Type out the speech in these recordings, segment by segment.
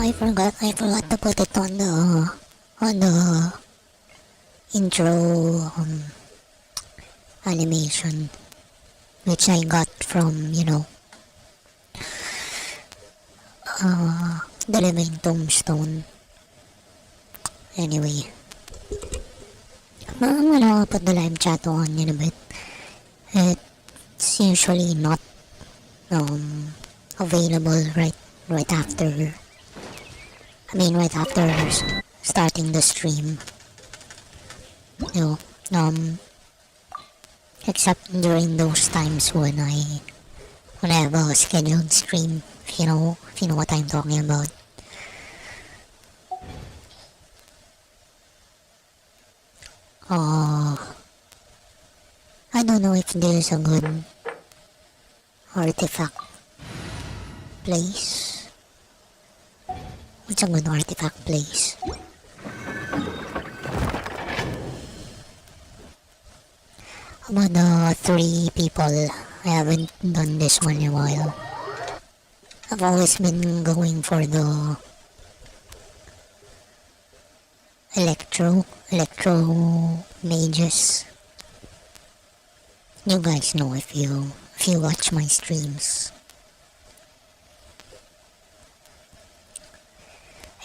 I forgot to put it on the intro animation, which I got from the Living Tombstone. Anyway, I'm gonna put the live chat on in a bit. It's usually not available right after. I mean, right after starting the stream. You know, except during those times when I have a scheduled stream. If you know what I'm talking about. I don't know if this is a good artifact place. What's a good artifact place? About the 3 people, I haven't done this one in a while. I've always been going for the electro mages. You guys know if you watch my streams.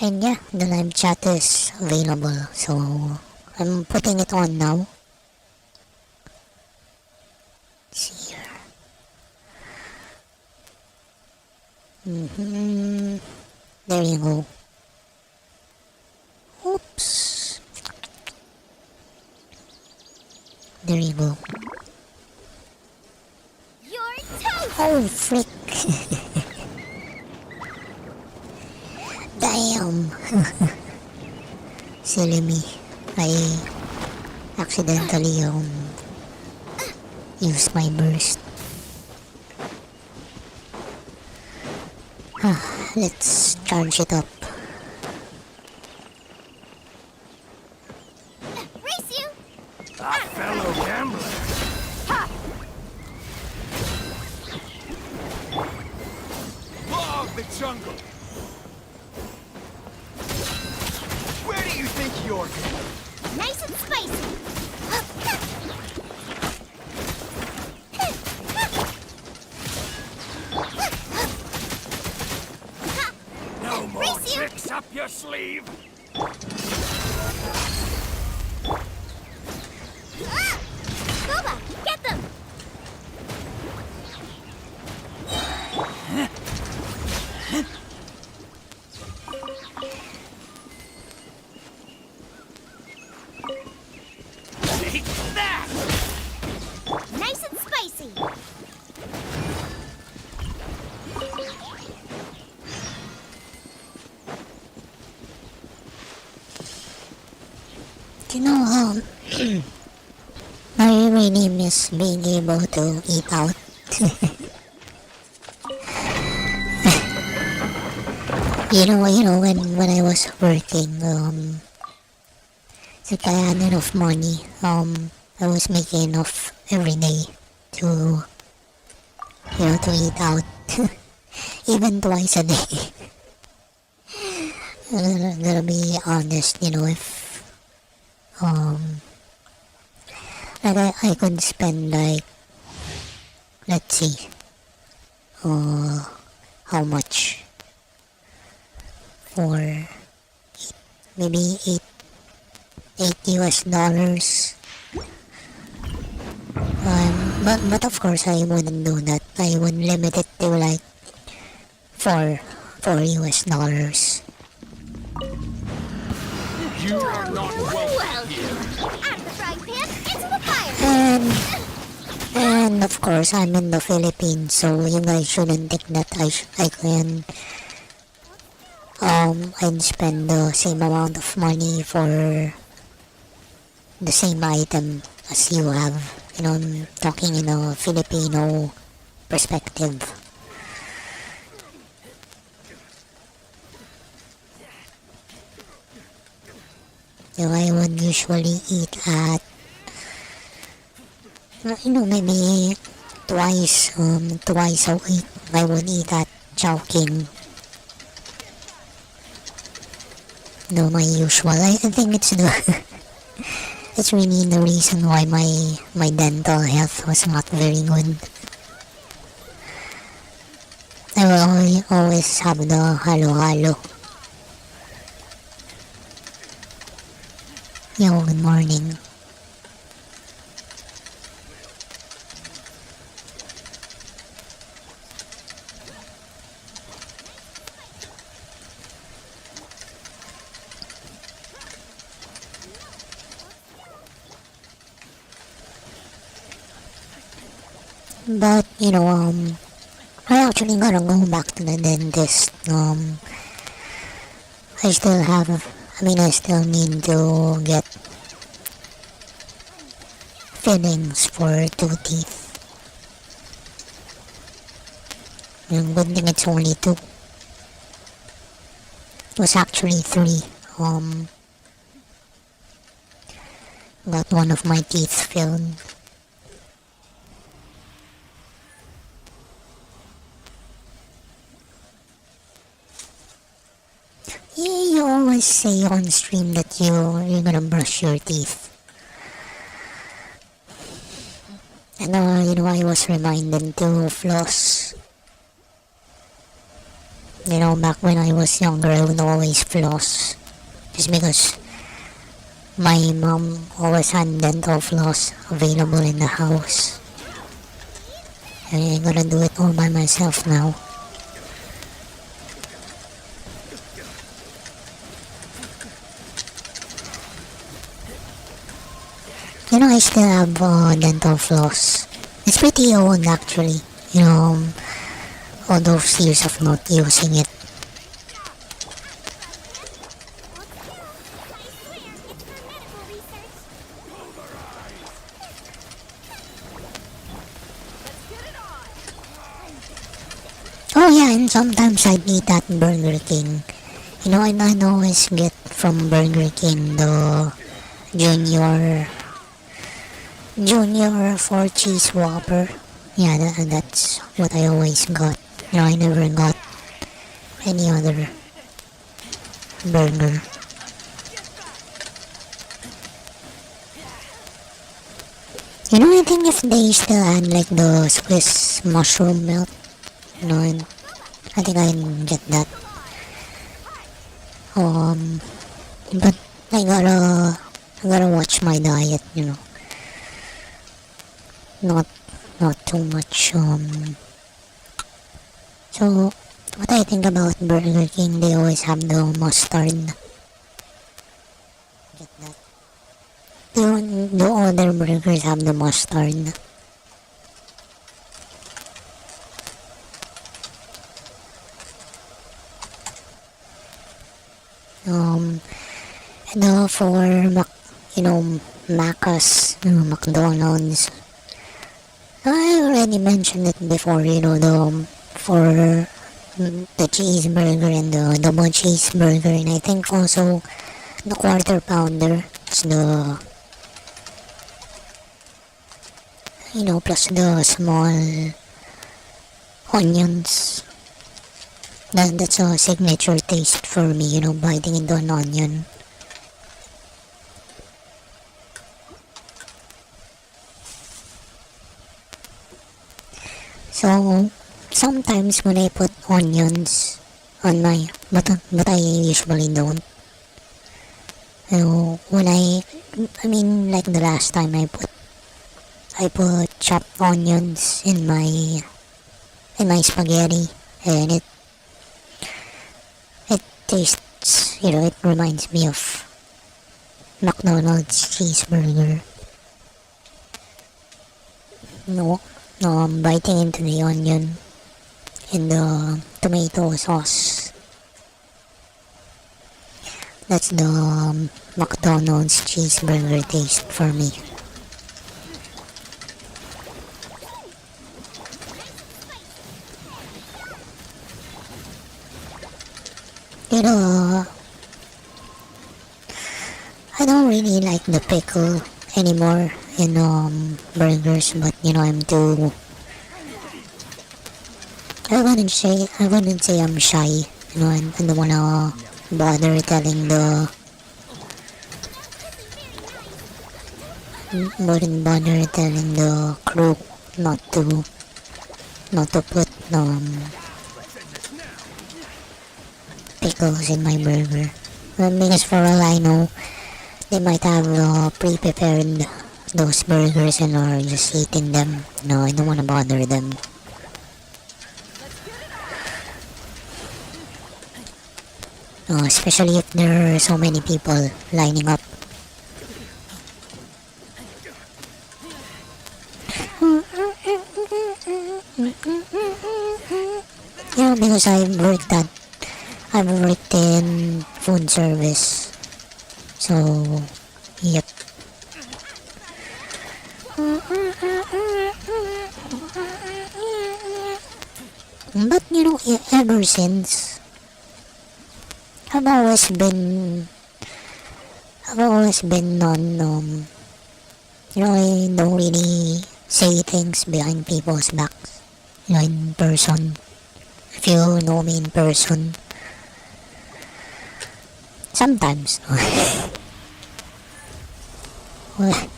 And yeah, the live chat is available, so I'm putting it on now. Let's see here. There you go. Oops. There you go. Oh, frick. Damn. Silly me. I accidentally used my burst. Let's charge it up. Race you! A fellow gambler. Law of the jungle. Where do you think you're going? Nice and spicy! No more tricks up your sleeve. Boba, get them! Take that! Nice and spicy! I really miss being able to eat out. when I was working, if I had enough money, I was making enough every day to eat out, even twice a day. I'm gonna be honest, if I could spend let's see, how much for maybe eight US dollars. But of course I wouldn't do that. I would limit it to four US dollars. You are not welcome here. Out of the frying pan, into the fire! And of course I'm in the Philippines, so you guys shouldn't think that I can I'd spend the same amount of money for the same item as you have. I'm talking in a Filipino perspective. I would usually eat at maybe twice a week. I would eat at Chowking. No, my usual. I think it's the it's really the reason why my dental health was not very good. I will always have the halo halo. Yo, good morning. But I actually gotta go back to the dentist. I still have, I still need to get fillings for 2 teeth. Yung good thing it's only 2. It was actually 3. Got one of my teeth filled. You always say on stream that you're gonna brush your teeth. And I was reminded to floss. Back when I was younger, I would always floss. Just because my mom always had dental floss available in the house. And I gotta do it all by myself now. I still have dental floss. It's pretty old actually. All those years of not using it. Oh yeah, and sometimes I'd eat at Burger King. I'd always get from Burger King the Junior 4-cheese Whopper. Yeah, that's what I always got. I never got any other burger. I think if they still had like the Swiss mushroom melt, I think I'd get that. But I gotta watch my diet, not too much. So what I think about Burger King, they always have the mustard. Get that? The other burgers have the mustard. For Macca's, McDonald's. I already mentioned it before, for the cheeseburger and the double cheeseburger, and I think also the quarter pounder. It's the, plus the small onions. That's a signature taste for me, biting into an onion. So sometimes when I put onions on my, but I usually don't. When like the last time I put chopped onions in my spaghetti, and it tastes, it reminds me of McDonald's cheeseburger. Biting into the onion in the tomato sauce. That's the McDonald's cheeseburger taste for me. I don't really like the pickle anymore in burgers, but I'm too. I wouldn't say I'm shy. I don't wanna bother telling the wouldn't bother telling the crew not to put pickles in my burger. Because for all I know, they might have pre-prepared those burgers and are just eating them. No, I don't want to bother them. Especially if there are so many people lining up. Yeah, because I've worked in food service. So, yep. But ever since, I've always been, on, I don't really say things behind people's backs, in person. If you know me in person, sometimes. Well,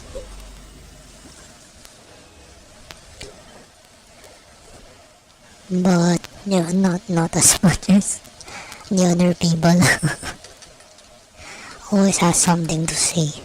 but not as much as the other people. Always has something to say.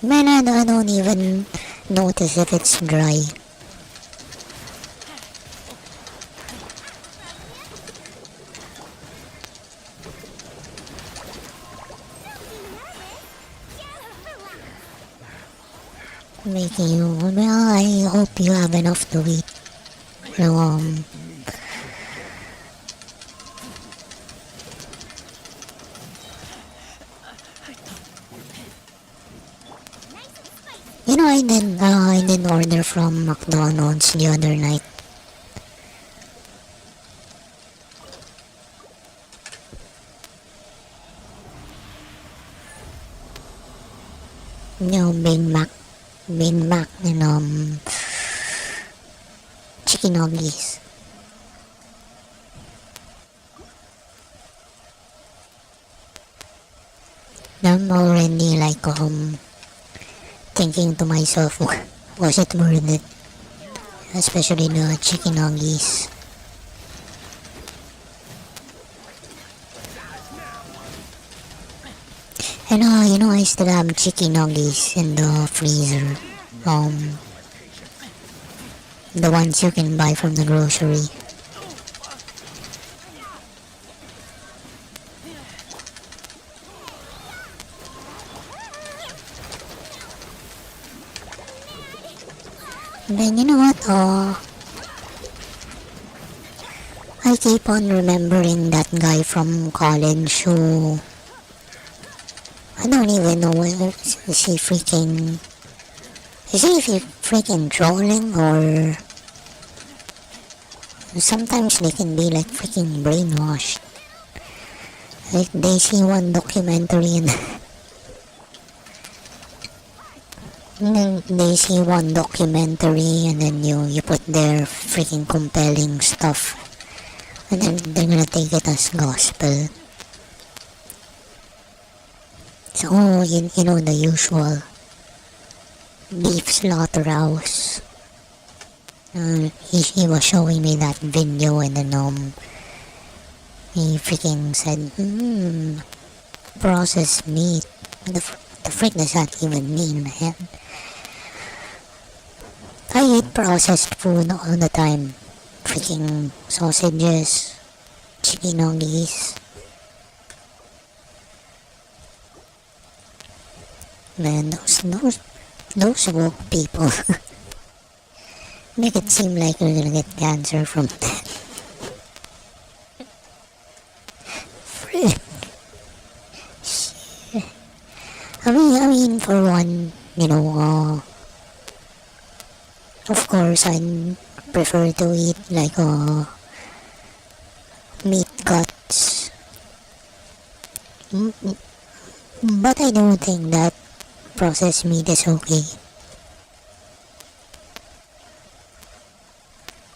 Man, I don't even notice if it's dry. Making you, well, I hope you have enough to eat. I did order from McDonald's the other night. Big Mac, and chicken nuggets. I'm already thinking to myself, was it worth it? Especially the chicken nuggets. And I still have chicken nuggets in the freezer. The ones you can buy from the grocery. Then you know what? I keep on remembering that guy from college who I don't even know whether is he freaking trolling, or sometimes they can be freaking brainwashed. They see one documentary and then they see one documentary and then you put their freaking compelling stuff and then they're gonna take it as gospel. So you know the usual beef slaughterhouse. He was showing me that video and then he freaking said processed meat. The frick does that even mean, man? I eat processed food all the time. Freaking sausages, chicken nuggets. Man, Those woke people make it seem like you're gonna get cancer from that. Frick. I mean, for one, of course, I prefer to eat like meat guts. Mm, mm, But I don't think that processed meat is okay.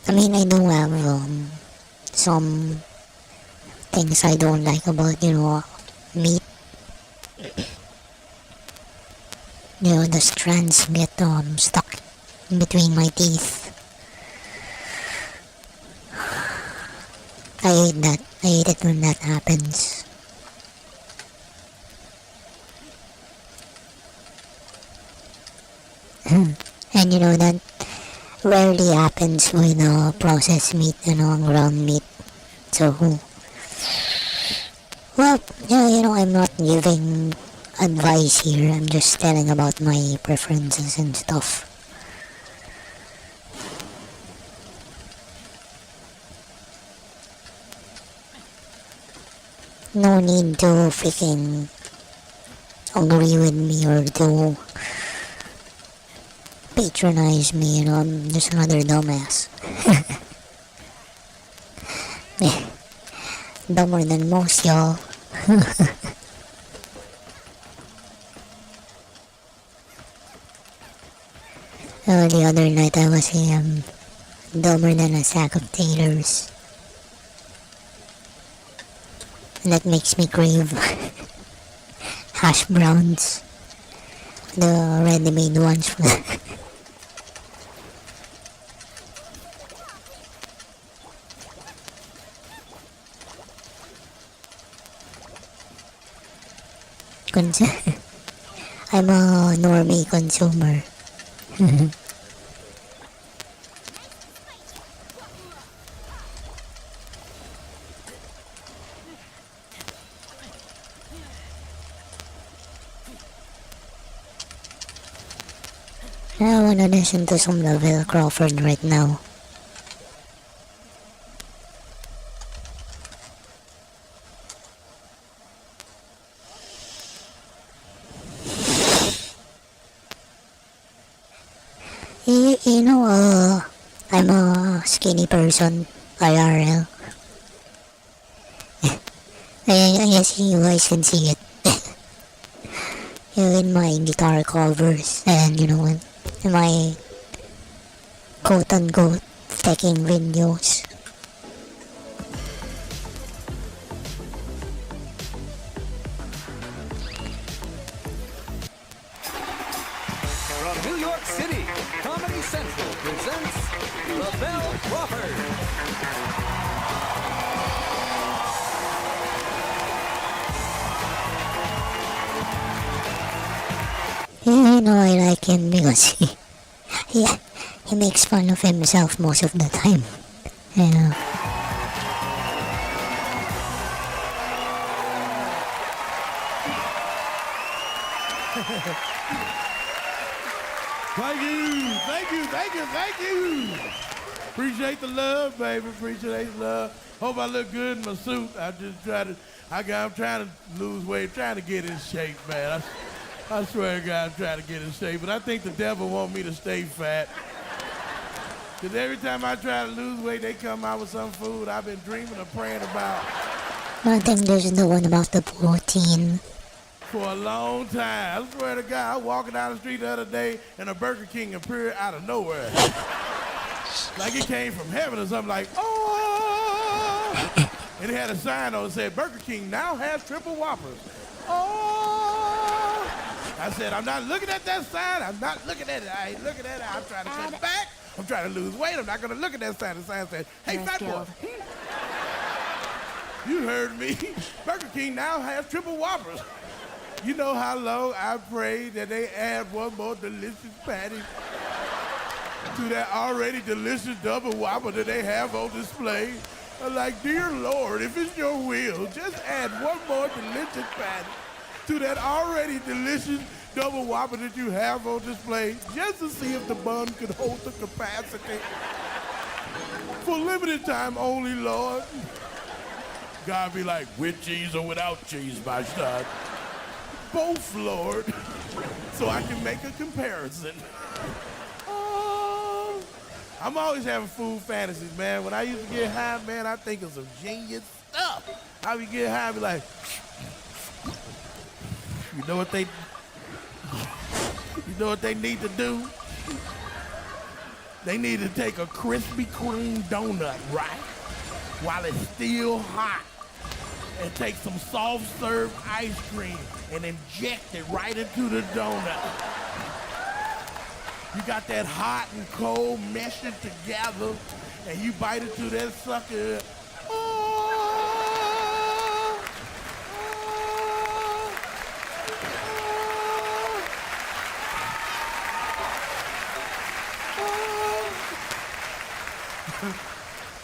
I mean, I do have some things I don't like about, meat. The strands get stuck in between my teeth. I hate that. I hate it when that happens. And that rarely happens with processed meat, ground meat. So, well, yeah, I'm not giving advice here. I'm just telling about my preferences and stuff. No need to freaking agree with me or to patronize me, I'm just another dumbass. Dumber than most, y'all. The other night I was dumber than a sack of taters. And that makes me crave hash browns. The ready-made ones. I'm a normie consumer. I wanna listen to some Lavelle Crawford right now. I'm a skinny person, IRL. I guess you guys can see it. In my guitar covers and, in my quote-unquote taking videos. From New York City, Comedy Central presents Lavelle Crawford. I like him because he makes fun of himself most of the time. Yeah. Thank you. Appreciate the love, baby. Appreciate the love. Hope I look good in my suit. I'm trying to lose weight, trying to get in shape, man. I swear to God, I'm trying to get in shape, but I think the devil wants me to stay fat. Because every time I try to lose weight, they come out with some food I've been dreaming or praying about I think there's the one about the protein. for a long time. I swear to God, I was walking down the street the other day and a Burger King appeared out of nowhere. Like it came from heaven or something, like, oh! And it had a sign on it that said, Burger King now has triple Whoppers. Oh! I said, I'm not looking at that sign. I'm not looking at it. I ain't looking at it. I'm trying to cut back. I'm trying to lose weight. I'm not going to look at that sign. The sign said, hey, fat boy. You heard me. Burger King now has triple Whoppers. You know how long I prayed that they add one more delicious patty to that already delicious double Whopper that they have on display. I'm like, dear Lord, if it's your will, just add one more delicious patty to that already delicious double whopper that you have on display just to see if the bun could hold the capacity. For limited time only, Lord. God be like, with cheese or without cheese, my son? Both, Lord. So I can make a comparison. Oh, I'm always having food fantasies, man. When I used to get high, man, I think of some genius stuff. I would get high and be like, you know what they need to do? They need to take a Krispy Kreme donut, right? While it's still hot. And take some soft serve ice cream and inject it right into the donut. You got that hot and cold meshing together, and you bite into that sucker.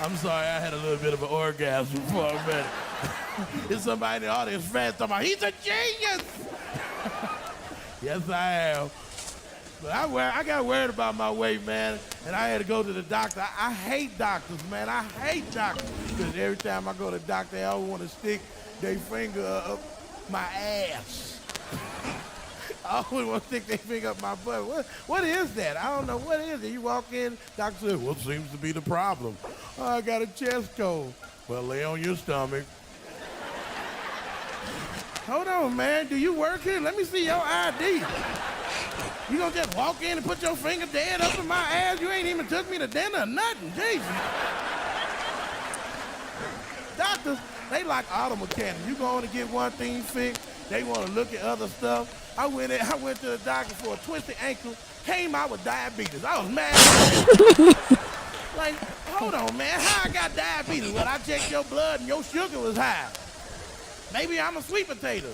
I'm sorry, I had a little bit of an orgasm for a minute. There's somebody in the audience fast talking about, he's a genius! Yes, I am. But I got worried about my weight, man, and I had to go to the doctor. I hate doctors, man. I hate doctors. Because every time I go to the doctor, they always want to stick their finger up my ass. I always want to stick their finger up my butt. What is that? I don't know. What is it? You walk in, doctor says, what seems to be the problem? Oh, I got a chest cold. Well, lay on your stomach. Hold on, man. Do you work here? Let me see your ID. You gonna just walk in and put your finger dead up in my ass? You ain't even took me to dinner or nothing. Jesus. Doctors, they like auto mechanics. You go in to get one thing fixed, they want to look at other stuff. I went to the doctor for a twisted ankle, came out with diabetes. I was mad. Like, hold on, man. How I got diabetes? Well, I checked your blood and your sugar was high. Maybe I'm a sweet potato.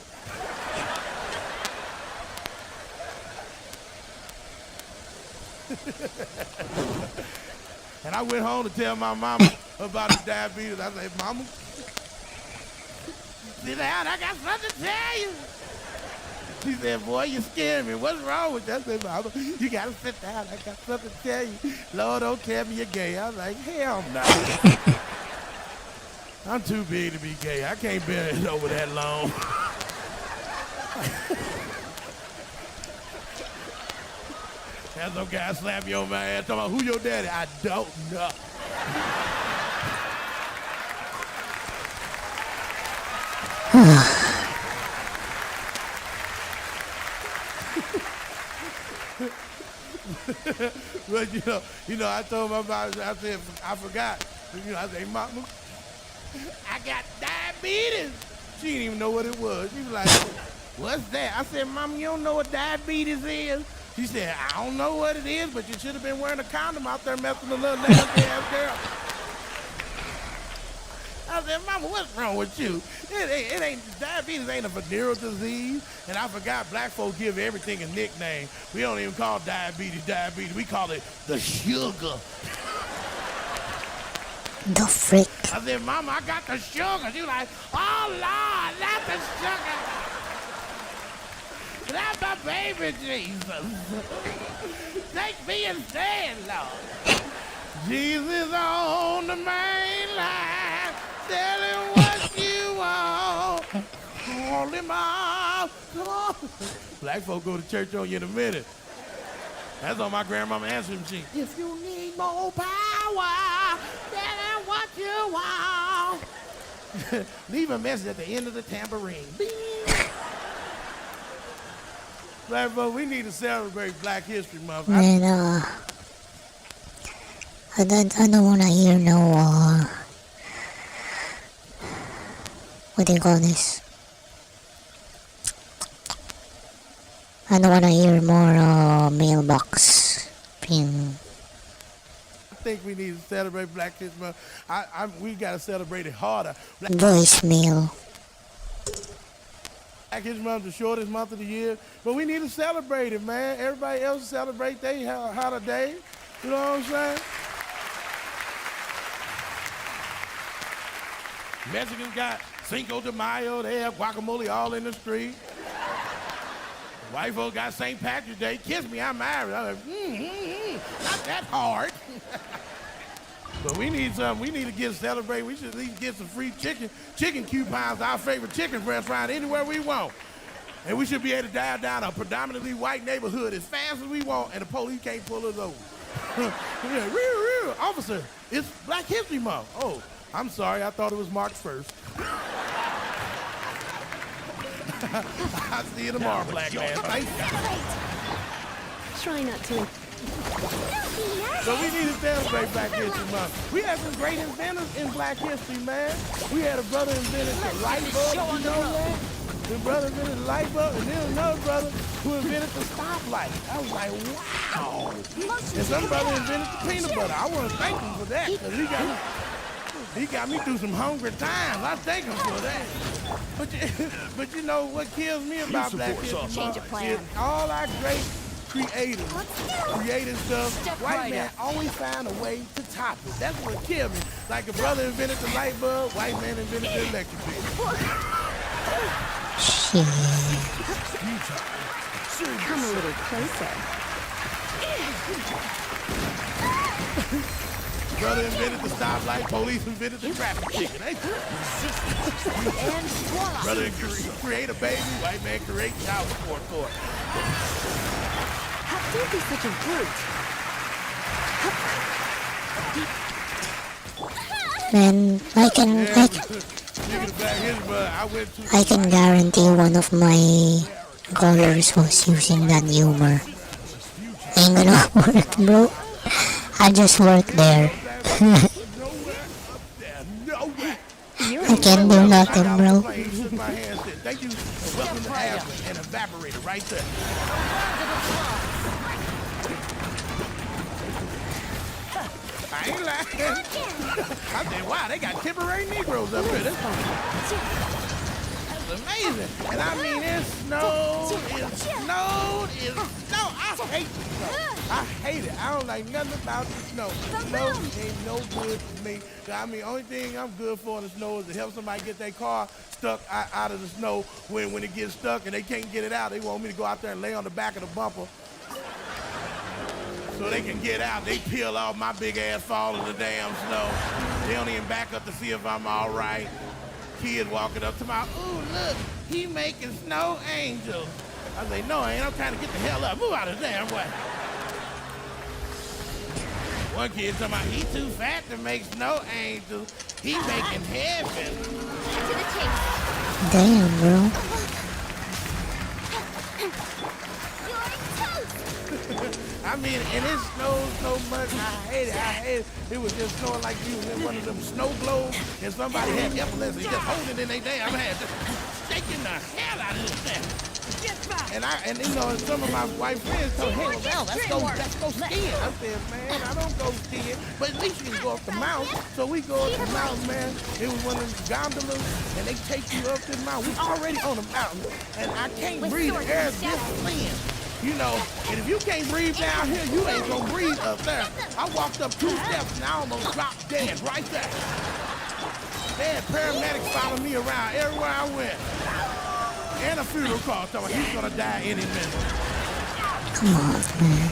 And I went home to tell my mama about the diabetes. I said, Mama, sit down, I got something to tell you. She said, boy, you scared me. What's wrong with that? I said, Mama, you gotta sit down. I got something to tell you. Lord, don't tell me you're gay. I was like, hell no. I'm too big to be gay. I can't bear it over that long. Have some guy slap you on my ass talking about who your daddy? I don't know. But you know, I told my mom, I said, I forgot. I said, Mama, I got diabetes. She didn't even know what it was. She was like, what's that? I said, Mama, you don't know what diabetes is? She said, I don't know what it is, but you should have been wearing a condom out there messing with a little nasty ass girl. I said, Mama, what's wrong with you? It ain't, diabetes ain't a venereal disease. And I forgot black folks give everything a nickname. We don't even call diabetes. We call it the sugar. The frick. I said, Mama, I got the sugar. She was like, oh, Lord, not the sugar. That's my baby, Jesus. Take me instead, Lord. Jesus on the main line. Tell him what you want. Call him out. Come on. Black folk go to church on you in a minute. That's on my grandmama answering machine. If you need more power, tell him what you want. Leave a message at the end of the tambourine. Bing. Black folk, we need to celebrate Black History Month. Man, I don't want to hear no, what do you call this? I don't want to hear more, mailbox being... I think we need to celebrate Black History Month. We got to celebrate it harder. voicemail. Black History Month is the shortest month of the year, but we need to celebrate it, man. Everybody else celebrate their holiday. You know what I'm saying? Mexicans got Cinco de Mayo. They have guacamole all in the street. White folks got St. Patrick's Day. Kiss me, I'm married. I'm like, not that hard. But we need something. We need to get celebrated. We should at least get some free chicken coupons, our favorite chicken restaurant, anywhere we want. And we should be able to dive down a predominantly white neighborhood as fast as we want, and the police can't pull us over. Yeah, real, officer, it's Black History Month. Oh, I'm sorry, I thought it was March 1st. I'll see you tomorrow, black man. Thank you. Try not to. So we need to celebrate Black History Month. We had some great inventors in Black History, man. We had a brother invented the light bulb, you know that? The brother invented the light bulb, and then another brother who invented the stoplight. I was like, wow. And some brother invented the peanut butter. I want to thank him for that, because he got me through some hungry times. I thank him for that. But you know what kills me about Black History Month is all our great creative stuff. White man always find a way to top it. That's what killed me. Like a brother invented the light bulb, white man invented the electric bill. Shit. Come a little closer. Brother invented the stoplight, police invented the traffic ticket. Brother create a baby, white man create child support for it. Don't be such a brute. Man, I can guarantee one of my callers was using that humor. Ain't gonna work, bro. I just work there. I can't do nothing, bro. Thank you for welcoming the asthma and evaporator right there. I ain't lying. I said, wow, they got temporary Negroes up here. That's amazing. And I mean, it snowed. I hate it. I don't like nothing about the snow. Snow ain't no good for me. I mean, only thing I'm good for in the snow is to help somebody get their car stuck out of the snow when it gets stuck and they can't get it out. They want me to go out there and lay on the back of the bumper so they can get out. They peel off my big ass fall in the damn snow. They don't even back up to see if I'm all right. Kid walking up to my, ooh, look, he making snow angels. I say, no, I ain't. I'm trying to get the hell up. Move out of the damn way. One kid talking about, he too fat to make snow angels. He making heaven. To the chase. Damn, bro. I mean, and it snowed so much, I hate it. It was just snowing like you was in one of them snow globes, and somebody had epilepsy, just holding it in their damn hand, just shaking the hell out of this thing. And you know, some of my white friends told, hey, well, let's go skiing. I said, man, I don't go skiing, but at least you can go up the mountain. So we go up the mountain, man. It was one of them gondolas, and they take you up this mountain. We already on the mountain, and I can't breathe. The air is this thin. You know, and if you can't breathe down here, you ain't gonna breathe up there. I walked up 2 steps and I almost dropped dead right there. They had paramedics following me around everywhere I went. And a funeral car telling me he's gonna die any minute. Come on, man.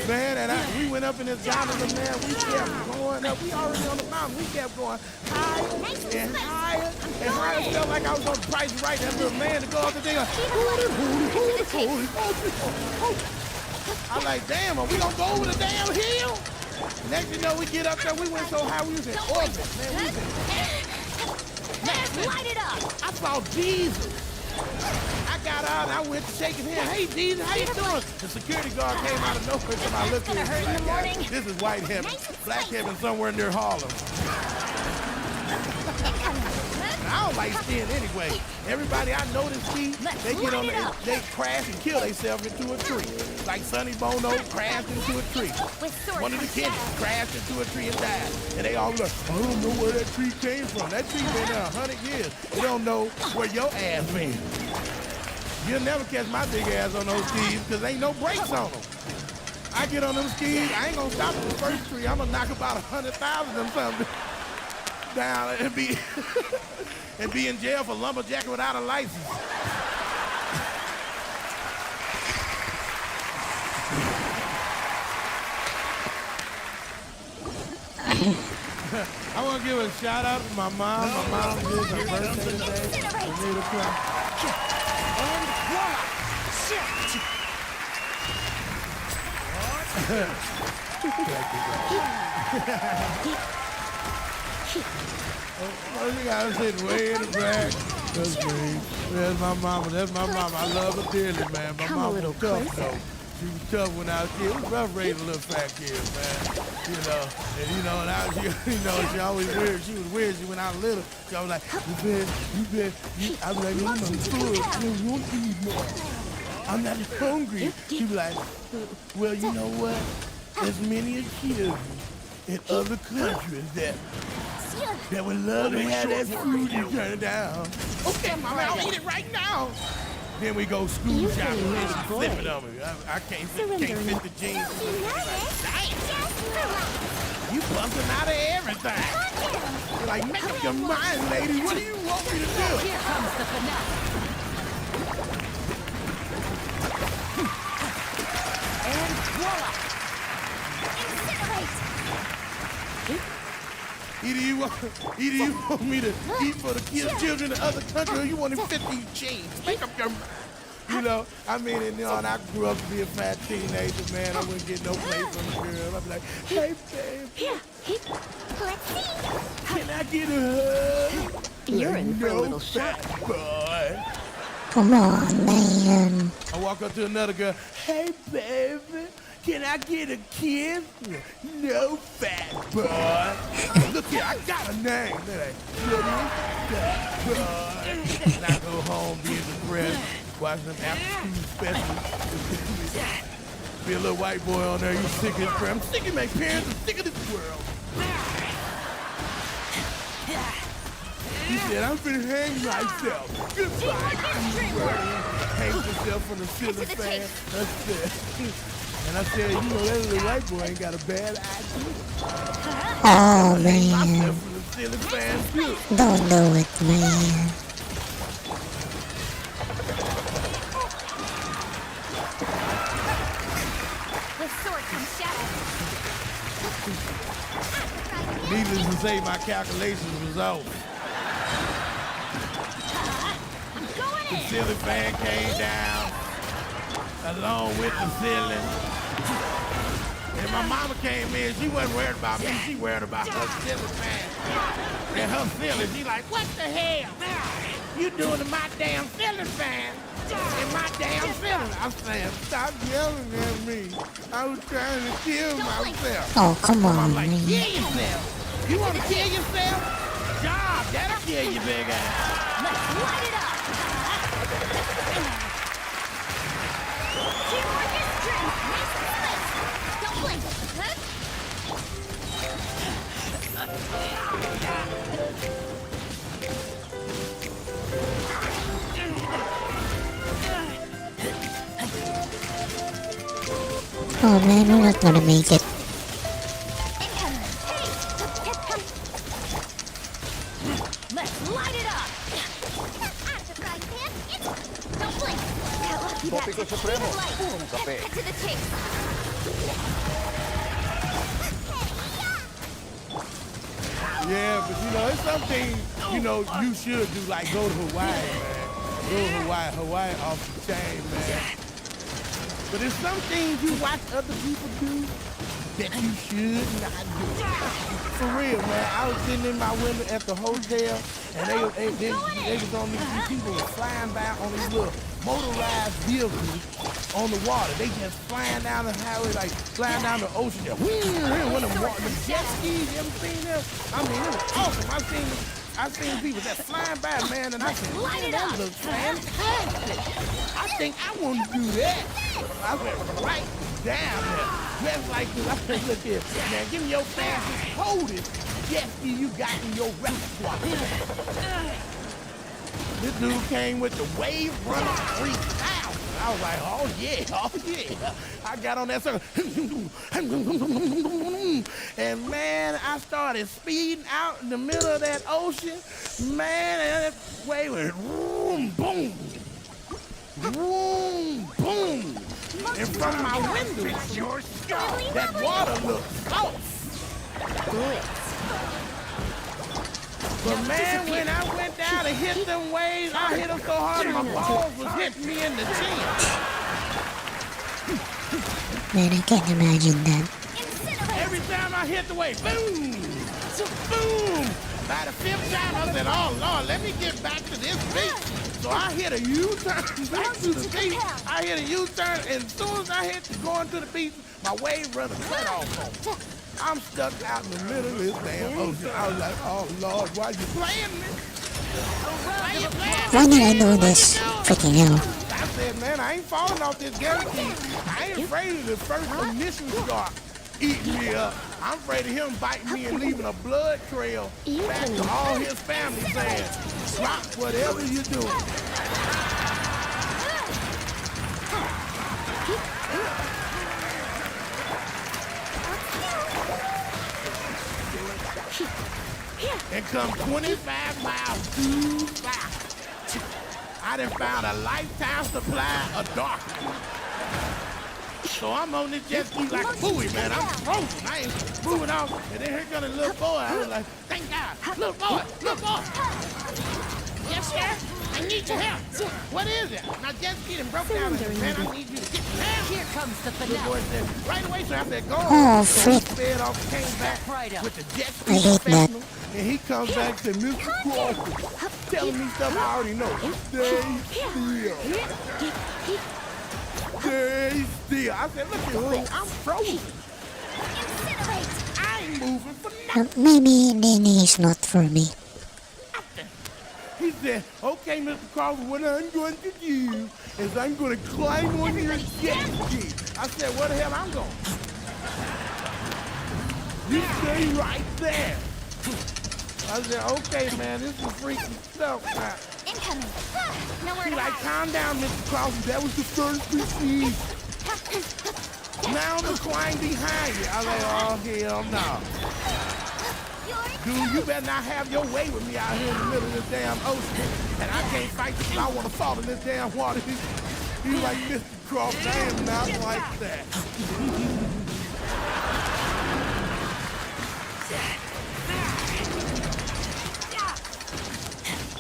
Man, and we went up in this gondola, man. We kept going up. We already on the mountain. We kept going higher and higher and higher. It felt like I was on Price Right. That little man to go up the thing. I'm like, damn, are we gonna go over the damn hill? Next thing you know, we get up there. We went so high, we was in orbit, man. We was in Light it up. I saw Jesus. I got out and I went to shake his hand. Hey, Jesus, how you doing? The security guard came out of nowhere and I looked at him. Hurt in the morning. This is white heaven, black heaven somewhere near Harlem. I don't like skiing anyway. Everybody I know that ski, they get on they crash and kill themselves into a tree. Like Sonny Bono crashed into a tree. One of the kids crashed into a tree and died. And they all like, I don't know where that tree came from. That tree been there 100 years. You don't know where your ass been. You'll never catch my big ass on those skis because ain't no brakes on them. I get on them skis, I ain't gonna stop at the first tree. I'm gonna knock about 100,000 of them something down and be in jail for lumberjacking without a license. I want to give a shout out to my mom. My mom did her birthday today. Anita Clark. And voila! Shift! Oh, you guys sitting way in the back. That's me. That's my mama. That's my mama. I love her dearly, man. My Come a mama little was tough, closer. though. She was tough when I was a kid. It was rough raising a little fat kid, man. You know, and she always weird. She was weird. She when I was little. She was like, you bet. I was like, no, I'm good. You won't eat more. I'm not hungry. She was like, well, you know what? There's many children in other countries that would love to have that food and turn it down. Okay, mama, I'll eat it right now. Then we go school You're shopping. pretty nice She boy. flip it on me. I can't fit the jeans. Don't be nervous. Just relax. You bumping out of everything. You're like, make up your mind, lady. What do you want me to do? Here comes the finale. And voila! Incinerate. Either you want me to eat for the children in other countries, or you want to fit these jeans. Make up your mind. You know, I mean, and I grew up to be a fat teenager, man. I wouldn't get no play from the girl. I'd be like, hey, babe, Here. Let's see. can I get a hug? You're in for a No, little shock. fat boy. Come on, man. I walk up to another girl, hey, baby, can I get a kiss? No, fat boy. Look here, I got a name. They're like, fat boy. And I go home being depressed, watching them after-school specials. Be a little white boy on there, you sick of this. I'm sick of my parents, I'm sick of this world. He said, I'm finna hang myself. Goodbye. Hang yourself from the ceiling fan. That's it. And I said, you know, that little white boy ain't got a bad idea. Oh, man. Myself from the ceiling fan, too. Don't do it, man. With sword comes shadow. Needless to say, my calculations was off. The ceiling fan came down, along with the ceiling. And my mama came in, she wasn't worried about me, she worried about her ceiling fan. And her ceiling, she like, what the hell? You doing to my damn ceiling fan? In my damn ceiling. I'm saying, stop yelling at me. I was trying to kill myself. Oh, come on, I'm like, man. kill yourself. You want to kill yourself? Job, that'll kill you, big ass. Let's light it up. Teamwork is strength. Nice and slick. Don't blink. Huh? Oh, man, we're not gonna make it. Incoming. Hey. Come. Let's light it up. Out the frying pan. Don't blink. That lucky Tópico bastard. supremo. Keep it light. Un café. Cut to the chase. Yeah, but you know, it's something, you know, you should do, like go to Hawaii, man. Go to Hawaii. Hawaii off the chain, man. But there's some things you watch other people do that you should not do. For real, man. I was sitting in my window at the hotel, and they was on these people were flying by on these little motorized vehicles on the water. They just flying down the highway, like flying down the ocean. Just, one of them jet skis, you ever seen them? I mean, it was awesome. I seen people that flying by, man, and I said, man, that looks fantastic. I think I want to do that. I went right down there. Just like this. I said, look here, man, give me your fastest, coldest jet ski you got in your repertoire. This dude came with the Wave Runner 3000. I was like, oh yeah. I got on that circle. And man, I started speeding out in the middle of that ocean. Man, and that wave went boom, boom. Boom, boom. And from my window, that water looked soft. Glitz. But man, when I went down and hit them waves, I hit them so hard my balls was hitting me in the chin. Man, I can't imagine that. Every time I hit the wave, boom, boom. By the fifth time, I said, oh Lord, let me get back to this beach. So I hit a U-turn back to the beach. I hit a U-turn, and as soon as I hit going to the beach, my wave runner cut off on me. I'm stuck out in the middle of this damn ocean. I was like, oh Lord, why you playing me? Why you playing Why did I know this? Freaking hell. I said, man, I ain't falling off this gas key. I ain't afraid of the first ignition shark eating me up. I'm afraid of him biting me and leaving a blood trail back to all his family saying, drop whatever you're doing. And come 25 miles due south. I done found a lifetime supply of darkness. So I'm on this jet ski like a buoy, man. I'm frozen. I ain't moving off. And then here comes a little boy. I was like, thank God. Little boy, little boy. Yes, sir. I need your help. What is it? My jet ski done broke down. I said, man, I need you to get down. Here comes the The boy finale. said, right away, so I said, go on. Oh, So he frick. sped off, came back Right up. with the jet I ski hate that. professional. And he comes back and said, Mr. Crawford, telling me stuff I already know. Stay still. Stay still. I said, look at me, I'm frozen. I ain't moving for nothing. Maybe then he's not for me. He said, okay, Mr. Crawford, what I'm going to do is I'm going to climb on your jet ski. I said, what the hell I'm going? You stay right there. I said, okay, man, this is freaky stuff. Incoming. Nowhere She's to like, hide. calm down, Mr. Crawford. That was the first procedure. Now I'm gonna climb behind you. I was like, oh, hell no. Dude, you better not have your way with me out here in the middle of this damn ocean. And I can't fight you because I want to fall in this damn water. He's like, Mr. Crawford, I am not like that.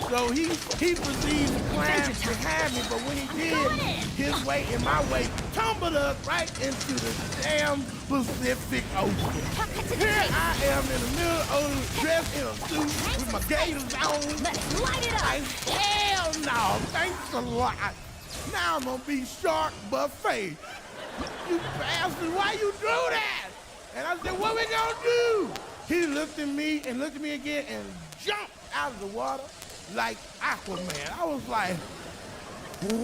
So he proceeded to climb behind me, but when he did, his way and my way tumbled us right into the damn Pacific Ocean. Here I am in the middle of the ocean, dressed in a suit with my gaiters on. Let's light it up. Like, hell no, thanks a lot. Now I'm gonna be shark buffet. You bastard, why you do that? And I said, what we gonna do? He looked at me and looked at me again and jumped out of the water like Aquaman. I was like,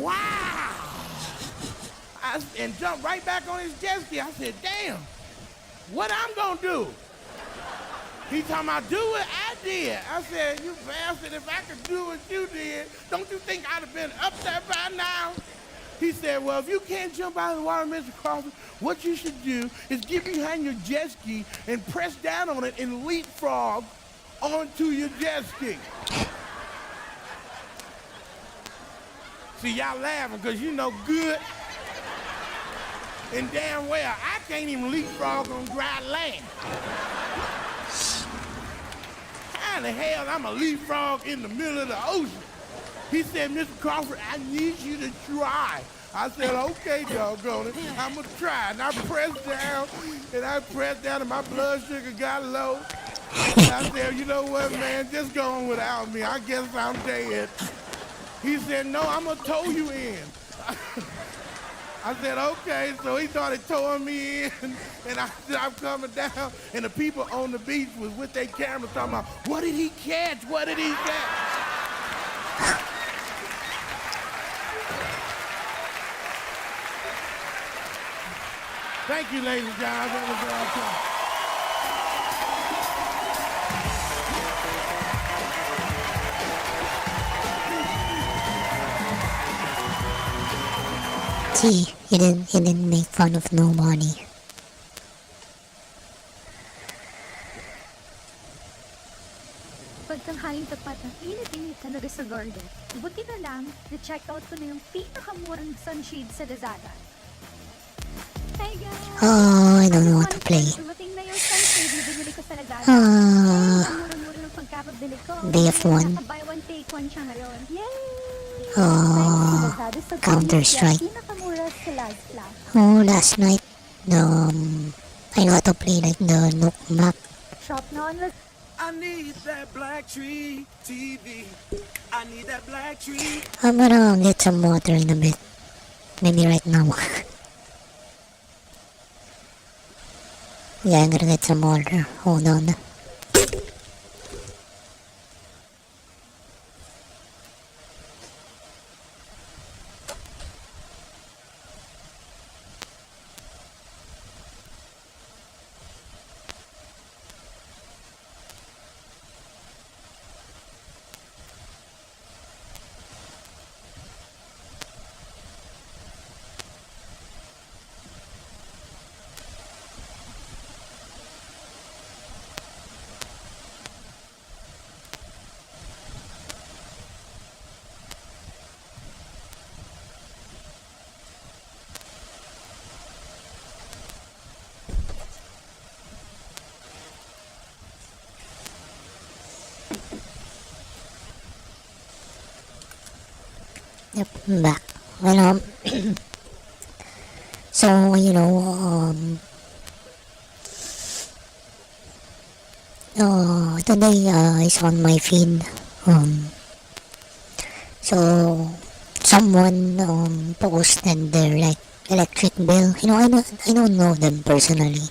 wow. And jumped right back on his jet ski. I said, damn, what I'm gonna do? He talking about do what I did. I said, you bastard, if I could do what you did, don't you think I'd have been up there by now? He said, well, if you can't jump out of the water, Mr. Crawford, what you should do is get behind your jet ski and press down on it and leapfrog onto your jet ski. See, y'all laughing because you know good and damn well I can't even leapfrog on dry land. How in the hell I'm a leapfrog in the middle of the ocean? He said, Mr. Crawford, I need you to try. I said, okay, doggone it, I'm gonna try. And I pressed down, and my blood sugar got low. And I said, you know what, man, just go on without me. I guess I'm dead. He said, no, I'm gonna tow you in. I said, okay. So he started towing me in, and I said, I'm coming down. And the people on the beach was with their cameras talking about, what did he catch? What did he catch? Thank you, ladies and gentlemen. That was our time. See, he didn't make fun of nobody. Pagtanghaling tapat ng init-init talaga sa garden, buti na lang, na-check out ko na yung pinakamurang sunshade sa Lazada. Hey guys! Oh, I don't know what to play. Dumating na yung sunshade na binili ko sa Lazada. Ah. Ang murang-mura ng pagkapag nabili ko. BF1. Naka-buy one, take one siya ngayon. Yay! Thanks to Lazada sa Counter-Strike. pinakamura sa last flash. Oh, last night, I got to play like the Nook map. Shop noon was I need that black tree TV. I need that black tree. I'm gonna get some water in a bit. Maybe right now. Yeah, I'm gonna get some water. Hold on. Yep, I'm back. Well, so, today, I saw on my feed, so, someone, posted their, like, electric bill. I don't know them personally.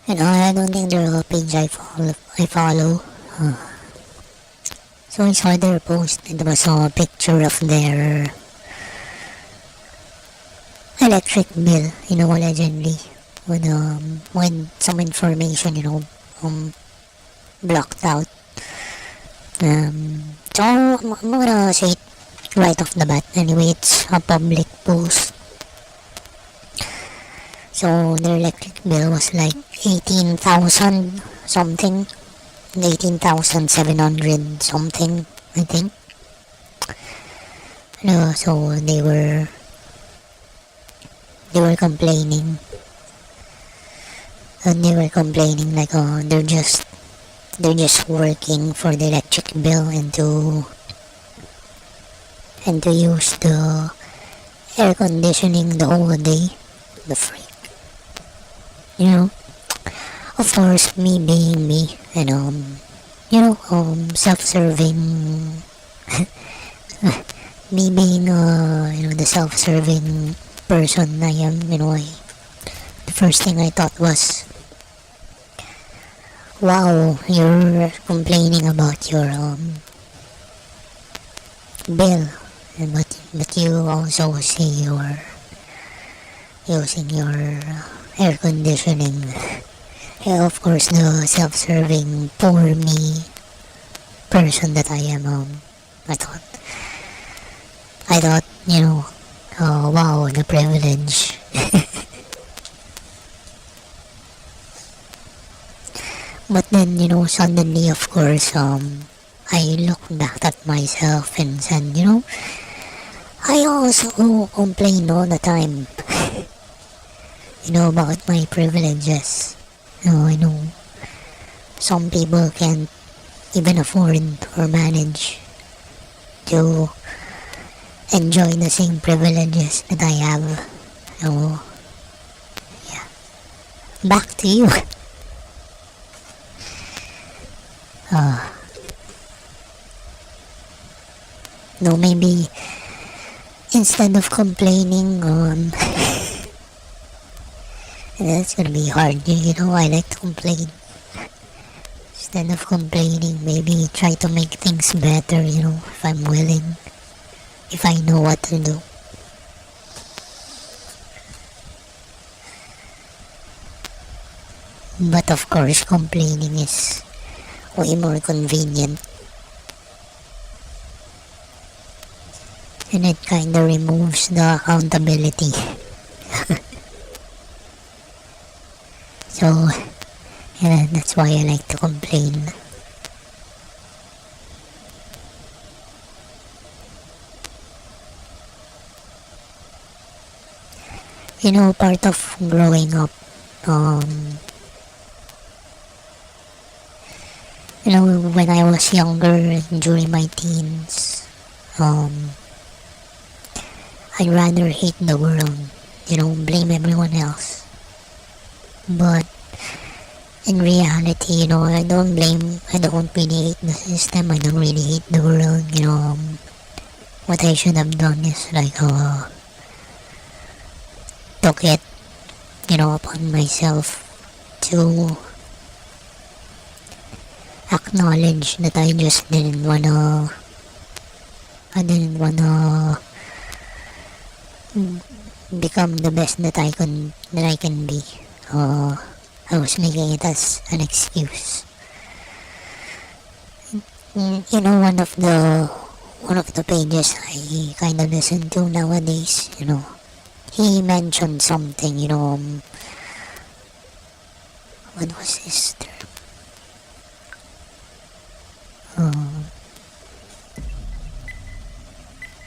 I don't think they're a page I follow. So I saw their post. It was a picture of their electric bill, allegedly, with some information, blocked out. So I'm gonna say it right off the bat. Anyway, it's a public post. So their electric bill was like 18,000 something. 18,700 something, I think. So they were complaining, and they were complaining like, they're just working for the electric bill and to use the air conditioning the whole day. The freak, Of course, me being me, and self-serving, me being the self-serving person I am, the first thing I thought was, wow, you're complaining about your bill, but you also say you're using your air conditioning. Yeah, of course, the self-serving, poor me person that I am, I thought, wow, the privilege. But then, suddenly, of course, I looked back at myself and said, I also complain all the time, about my privileges. I know some people can't even afford or manage to enjoy the same privileges that I have. So, yeah. Back to you. No, maybe instead of complaining, that's gonna be hard, I like to complain. Instead of complaining, maybe try to make things better, if I'm willing, if I know what to do. But of course, complaining is way more convenient. And it kinda removes the accountability. So, yeah, that's why I like to complain. Part of growing up, You know, when I was younger, during my teens, I'd rather hate the world, blame everyone else. But in reality, I don't really hate the system, I don't really hate the world, what I should have done is took it, upon myself to acknowledge that I didn't wanna become the best that I can be. I was making it as an excuse. One of the pages I kind of listen to nowadays, he mentioned something, what was his term?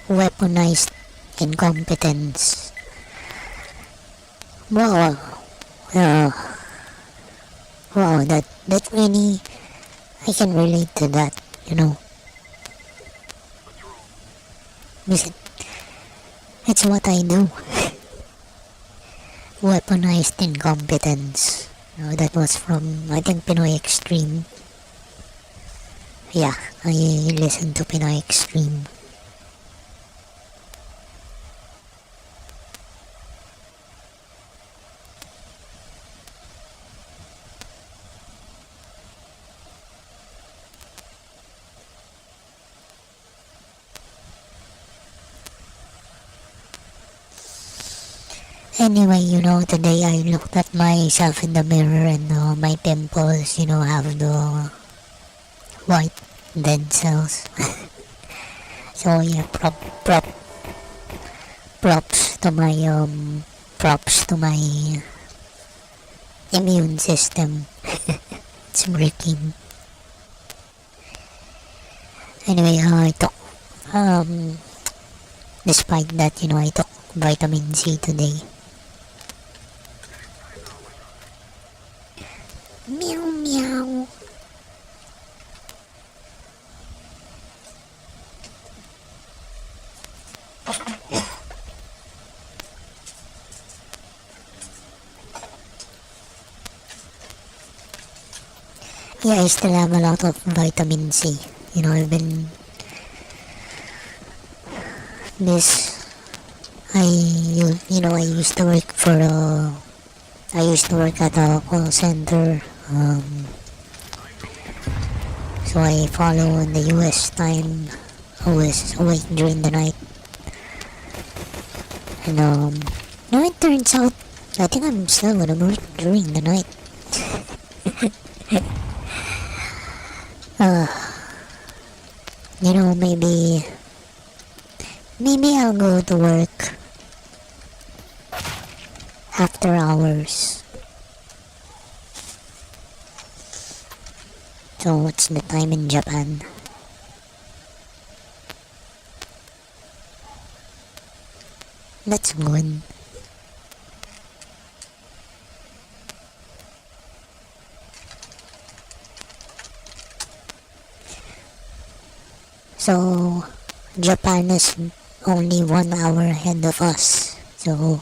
Weaponized incompetence. Wow, uh, wow, that really, I can relate to that, because it's what I do. Weaponized incompetence. That was from, I think, Pinoy Extreme. Yeah, I listened to Pinoy Extreme. Anyway, today I looked at myself in the mirror and my pimples, have the white dead cells. So yeah, props to my immune system. It's working. Anyway, I took despite that, I took vitamin C today. Meow meow. Yeah, I still have a lot of vitamin C. I've been this. I used to work I used to work at a call center. So I follow the US time. Always awake during the night. And it turns out I think I'm still gonna work during the night. Maybe I'll go to work after hours. So what's the time in Japan? That's good. So Japan is only 1 hour ahead of us. So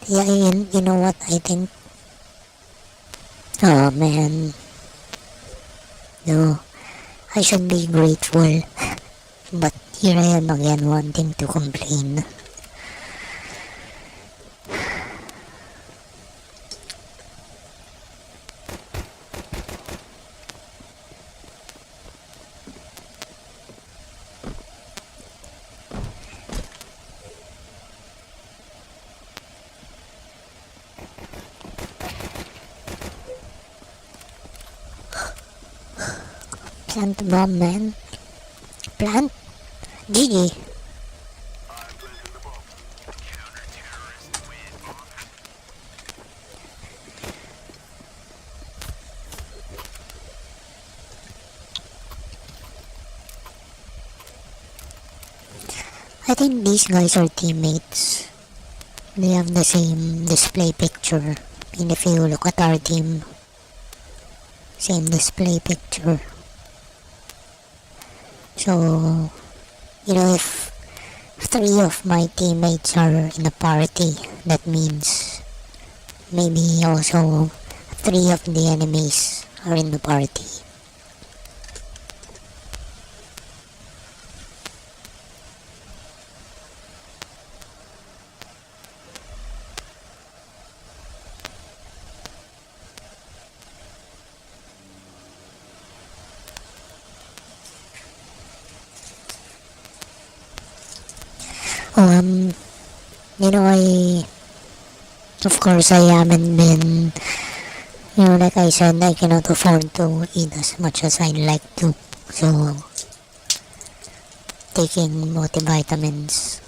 yeah, you know what I think? Oh man. No, I should be grateful. But here I am again wanting to complain. Plant bomb, man. Plant? Gigi. I think these guys are teammates. They have the same display picture. And if you look at our team, same display picture. So, if three of my teammates are in a party, that means maybe also three of the enemies are in the party. Um, of course, I haven't been, like I said, I cannot afford to eat as much as I'd like to. So, taking multivitamins.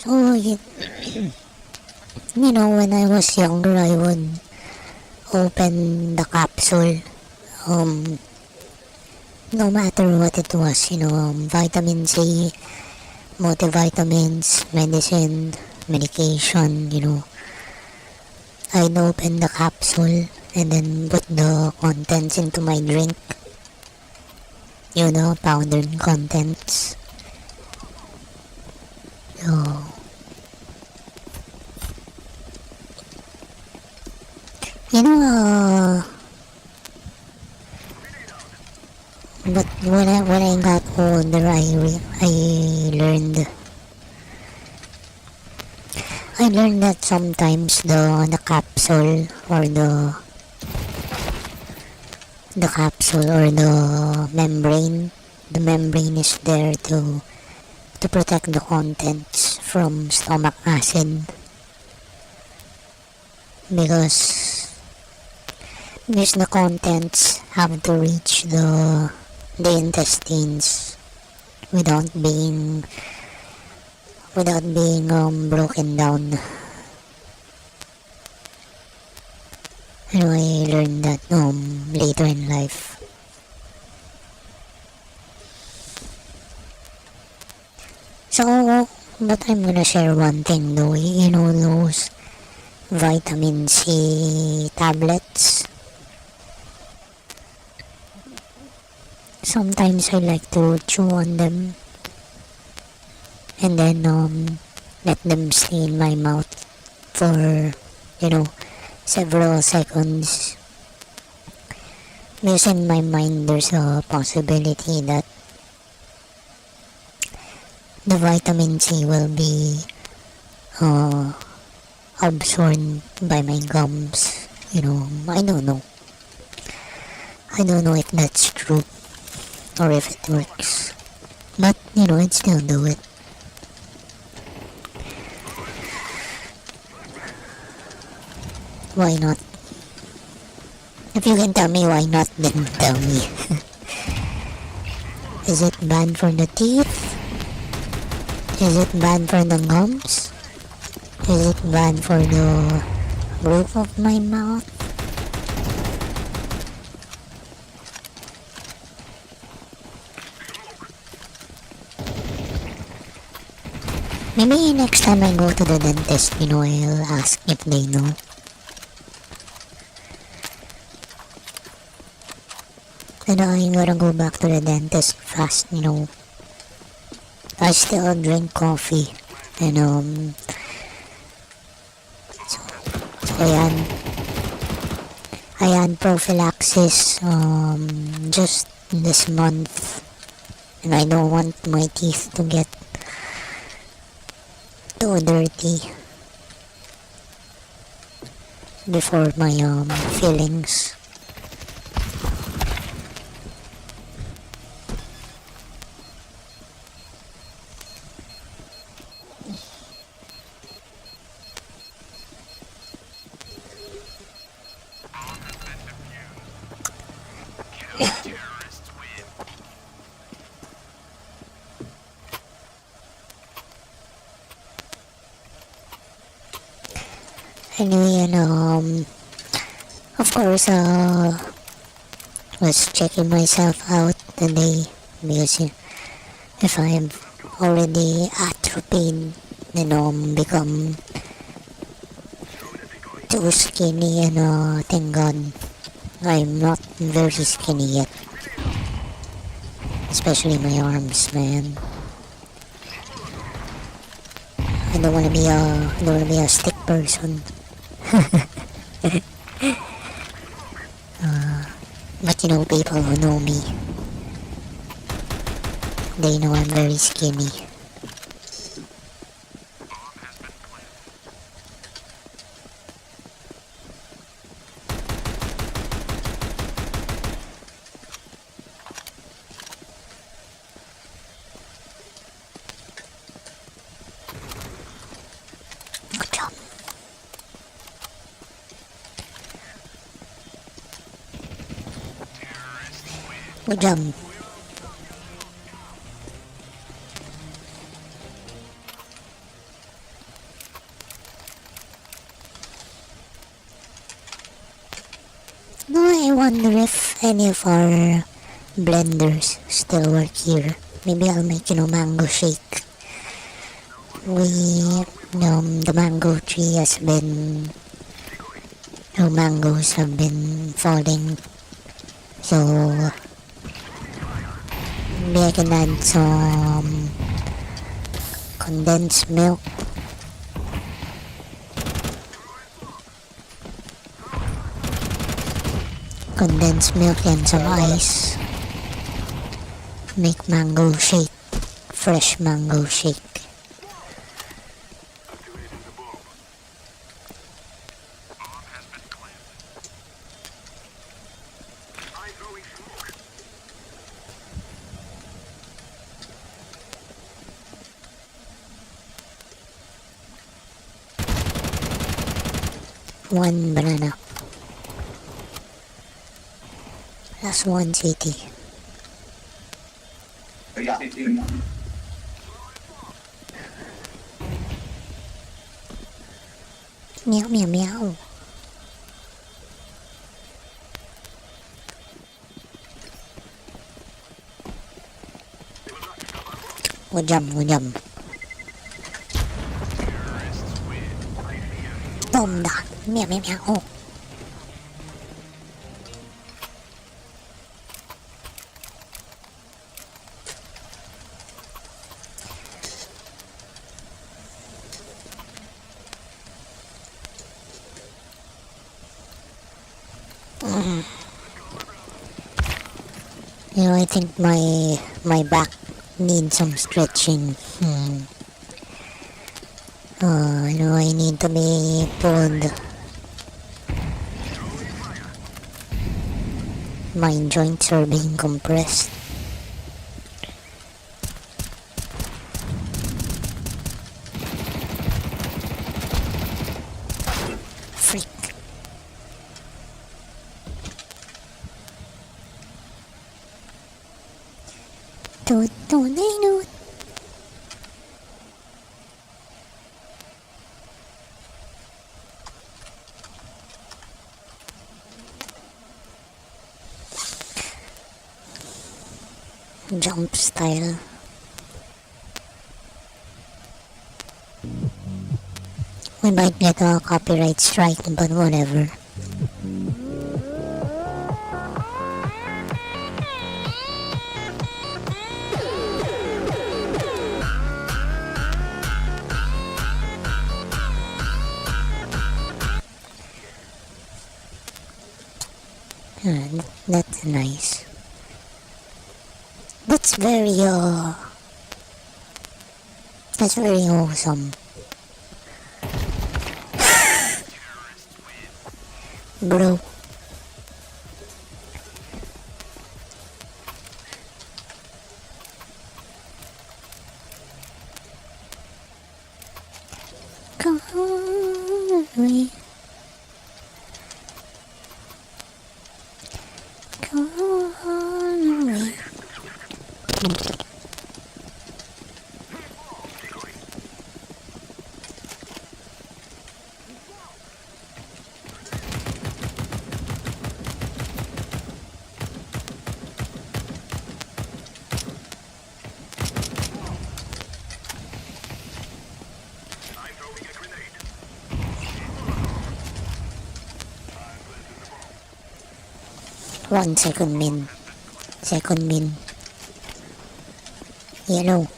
So, when I was younger, I would open the capsule. No matter what it was, vitamin C, multivitamins, medicine, medication, I'd open the capsule and then put the contents into my drink. Powdered contents. So, but when I got older, I learned that sometimes the capsule or the capsule or the membrane is there to protect the contents from stomach acid, because the contents have to reach the intestines without being broken down. I learned that later in life. So, but I'm gonna share one thing though. Those vitamin C tablets. Sometimes I like to chew on them and then let them stay in my mouth for several seconds, because in my mind there's a possibility that the vitamin C will be absorbed by my gums. I don't know. I don't know if that's true or if it works, but I'd still do it. Why not? If you can tell me why not, then tell me. Is it bad for the teeth? Is it bad for the gums? Is it bad for the roof of my mouth? Maybe next time I go to the dentist, I'll ask if they know. And I'm gonna go back to the dentist fast, I still drink coffee. And so I had prophylaxis just this month, and I don't want my teeth to get too dirty. before my feelings. Anyway, and of course, was checking myself out today because if I'm already atrophied, become too skinny, and thank God I'm not very skinny yet, especially my arms, man. I don't wanna be a stick person. But people who know me, they know I'm very skinny. Good job. Good job. No, I wonder if any of our blenders still work here. Maybe I'll make, mango shake. The mango tree has been, mangoes have been falling. So, maybe I can add some condensed milk. Condensed milk and some ice. Make mango shake. Fresh mango shake. One banana. That's one city. Meow meow meow. Good job. Tôm đã. Meow meow meow. I think my back needs some stretching. I need to be pulled. My joints are being compressed. Freak. Toot toot toot. Jump style. We might get a copyright strike, but whatever. That's nice. That's very awesome. bro. Come on away. Come on away. One second min. Second min. Yellow.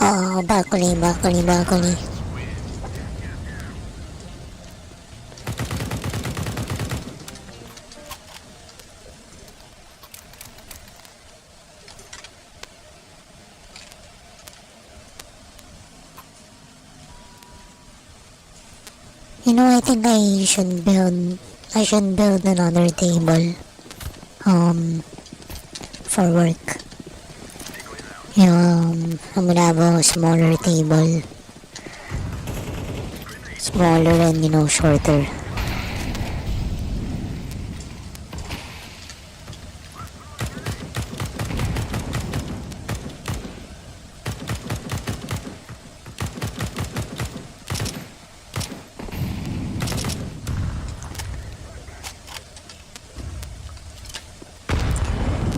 Oh, balcony, balcony, balcony. You know, I think I should build another table, for work. You know, I'm gonna have a smaller table. Smaller and, you know, shorter.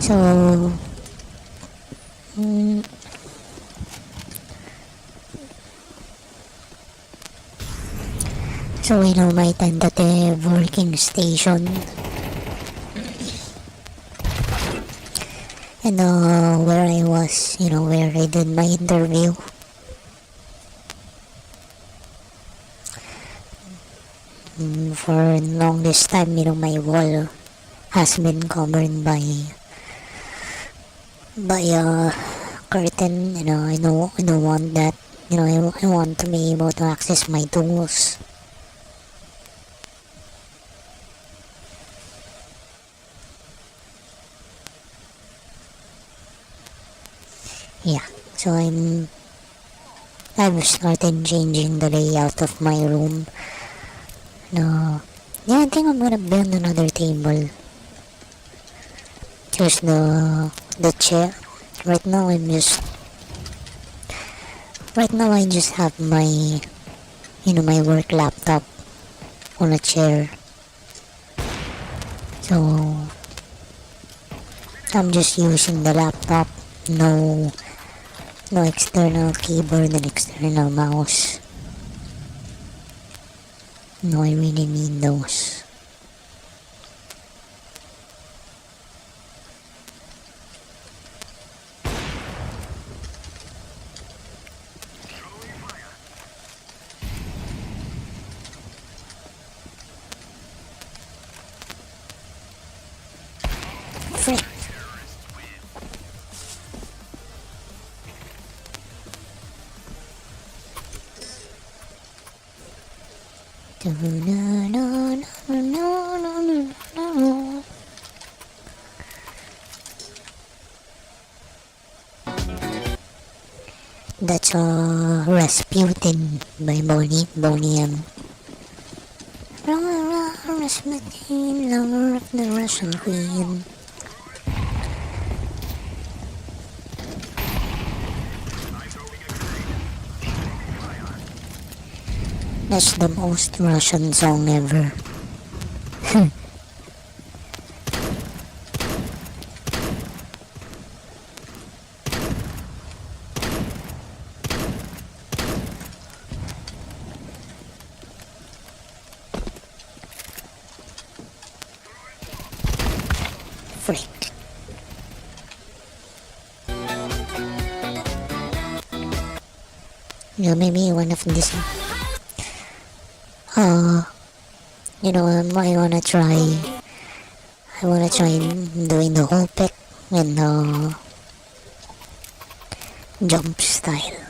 So, mm, so, you know, my tentative working station, and where I was, you know, where I did my interview. For longest time, you know, my wall has been covered by a curtain. You know, I don't want that. You know, I want to be able to access my tools. Yeah, so I've started changing the layout of my room. No, yeah, I think I'm gonna build another table. Just the chair. Right now I just have my, you know, my work laptop on a chair. So I'm just using the laptop. No external keyboard and external mouse. No, I really need those. Frick. That's Rasputin by Boney M. Rasputin, lover of the Russian queen. That's the most Russian song ever. frick? Maybe one of this. I wanna try. I wanna try doing the whole pick and jump style.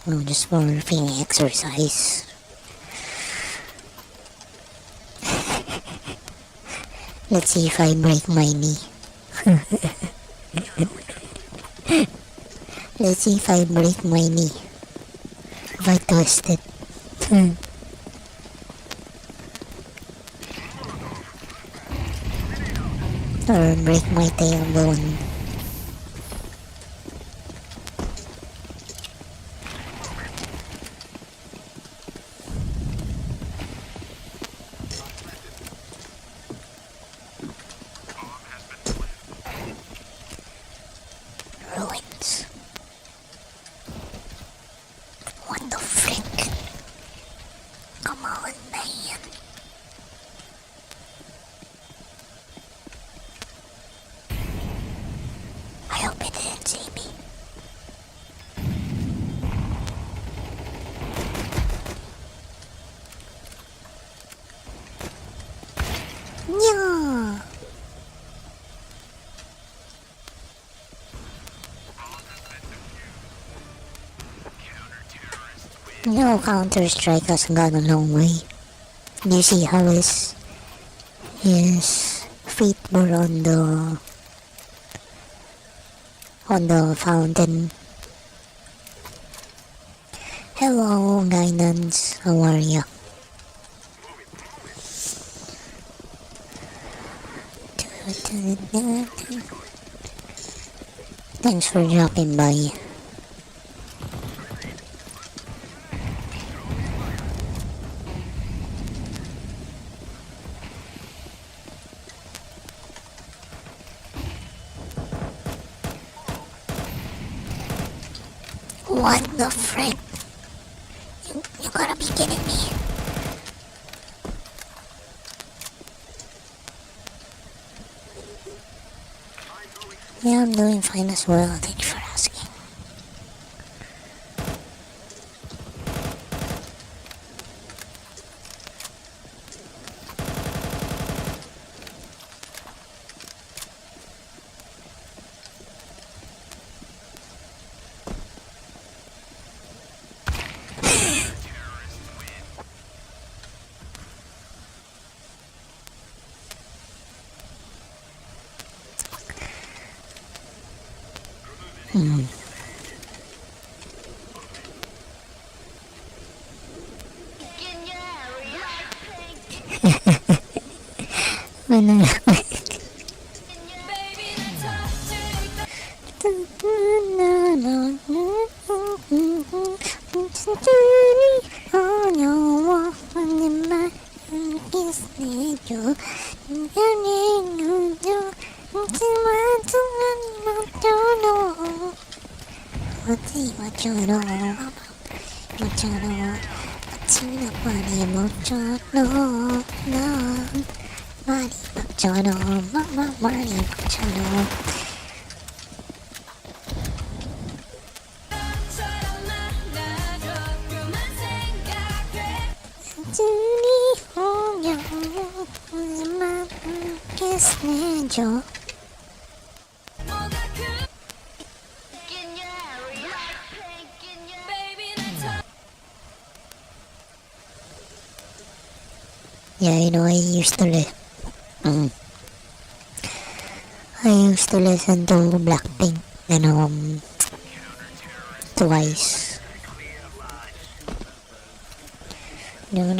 Just for free exercise. Let's see if I break my knee. Let's see if I break my knee. If I twist it. Or break my tailbone. Ruins. What the frick? Come on, man. I hope it didn't see me. Yeah. Counter-Strike has gone a long way. Do you see how his feet were on the fountain? Hello, guidance. How are ya? Thanks for dropping by. What the frick? You gotta be kidding me. Yeah, I'm doing fine as well. Thank you for asking. Yeah, I used to listen to Blackpink and Twice. Yeah.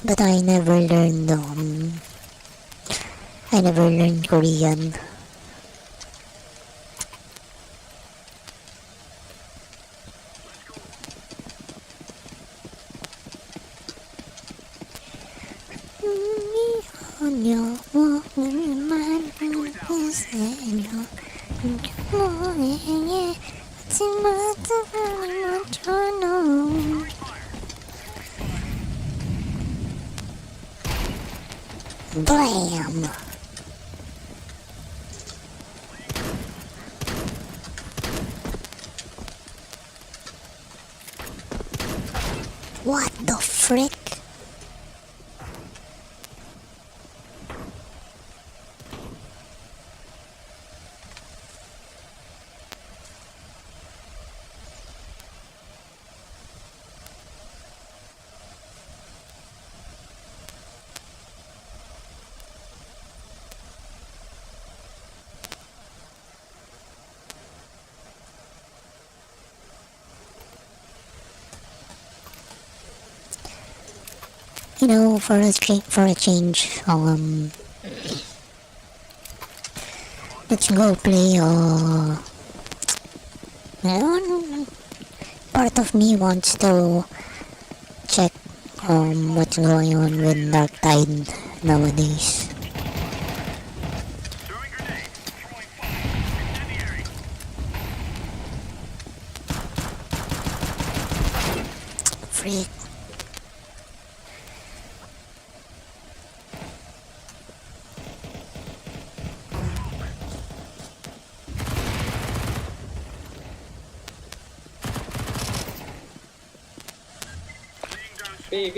But I never learned Korean. Blam! What the frick? You know, for a change, let's go play. Part of me wants to check what's going on with Dark Tide nowadays. Freak. B.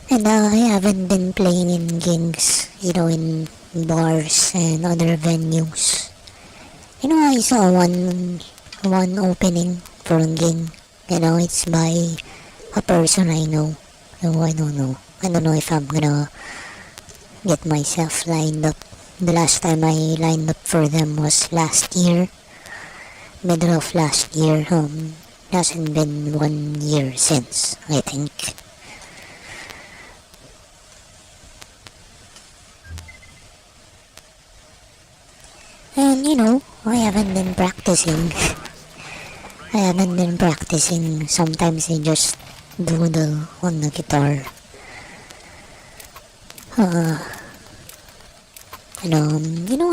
And I haven't been playing in gigs, you know, in bars and other venues. You know, I saw one opening for a gig. You know, it's by a person I know. So I don't know. I don't know if I'm gonna get myself lined up. The last time I lined up for them was last year. Middle of last year. Hasn't been 1 year since, I think. And you know, I haven't been practicing. Sometimes I just doodle on the guitar. You know,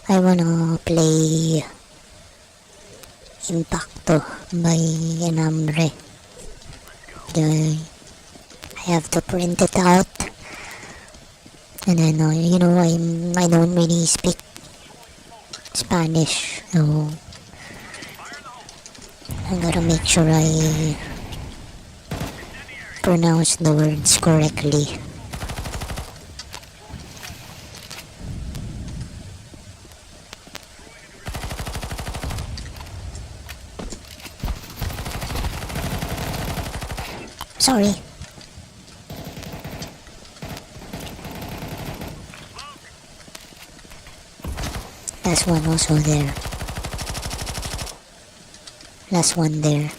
I wanna play Impacto by Enambre. I have to print it out. And then, you know, I don't really speak Spanish, so I gotta make sure I pronounce the words correctly. Sorry. Last one also there. Last one there.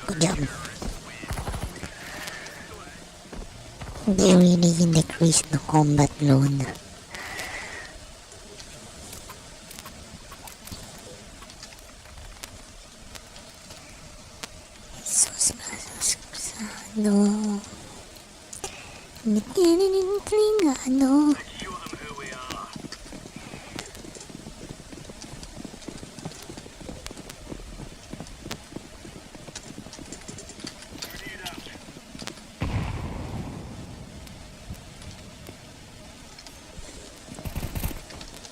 Good job. They really decreased the combat load. No. Me tienen intrigado.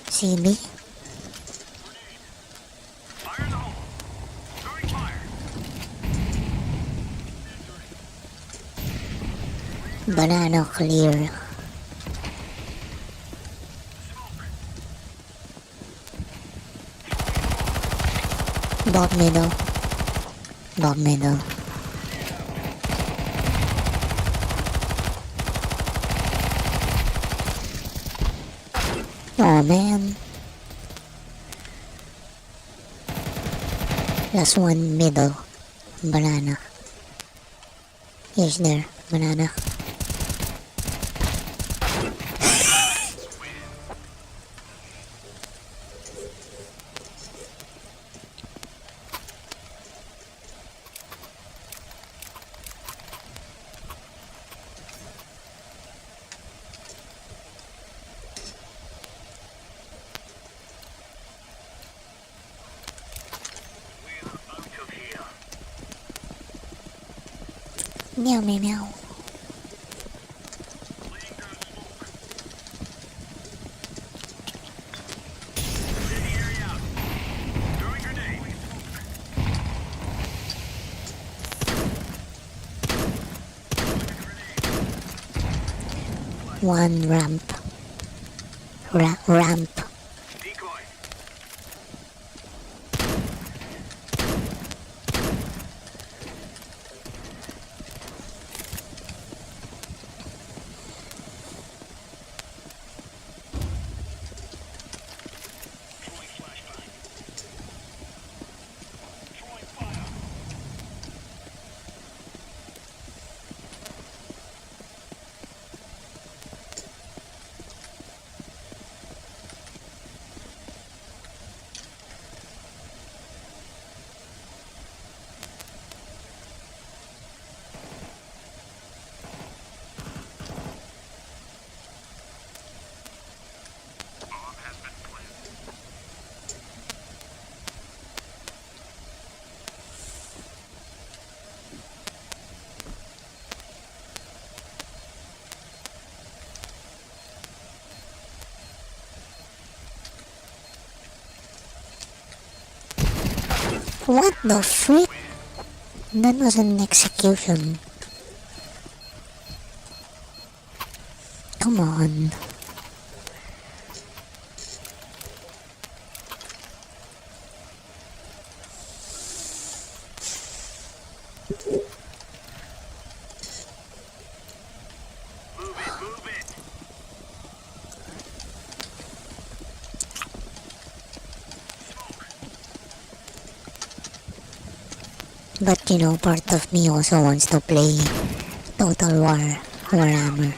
CB. Banana clear. Bob middle. Bob middle. Oh man. Last one middle. Banana. He's there. Banana. Meow meow meow. One ramp. Ramp. What the frick? That was an execution. Come on. But you know, part of me also wants to play Total Warhammer.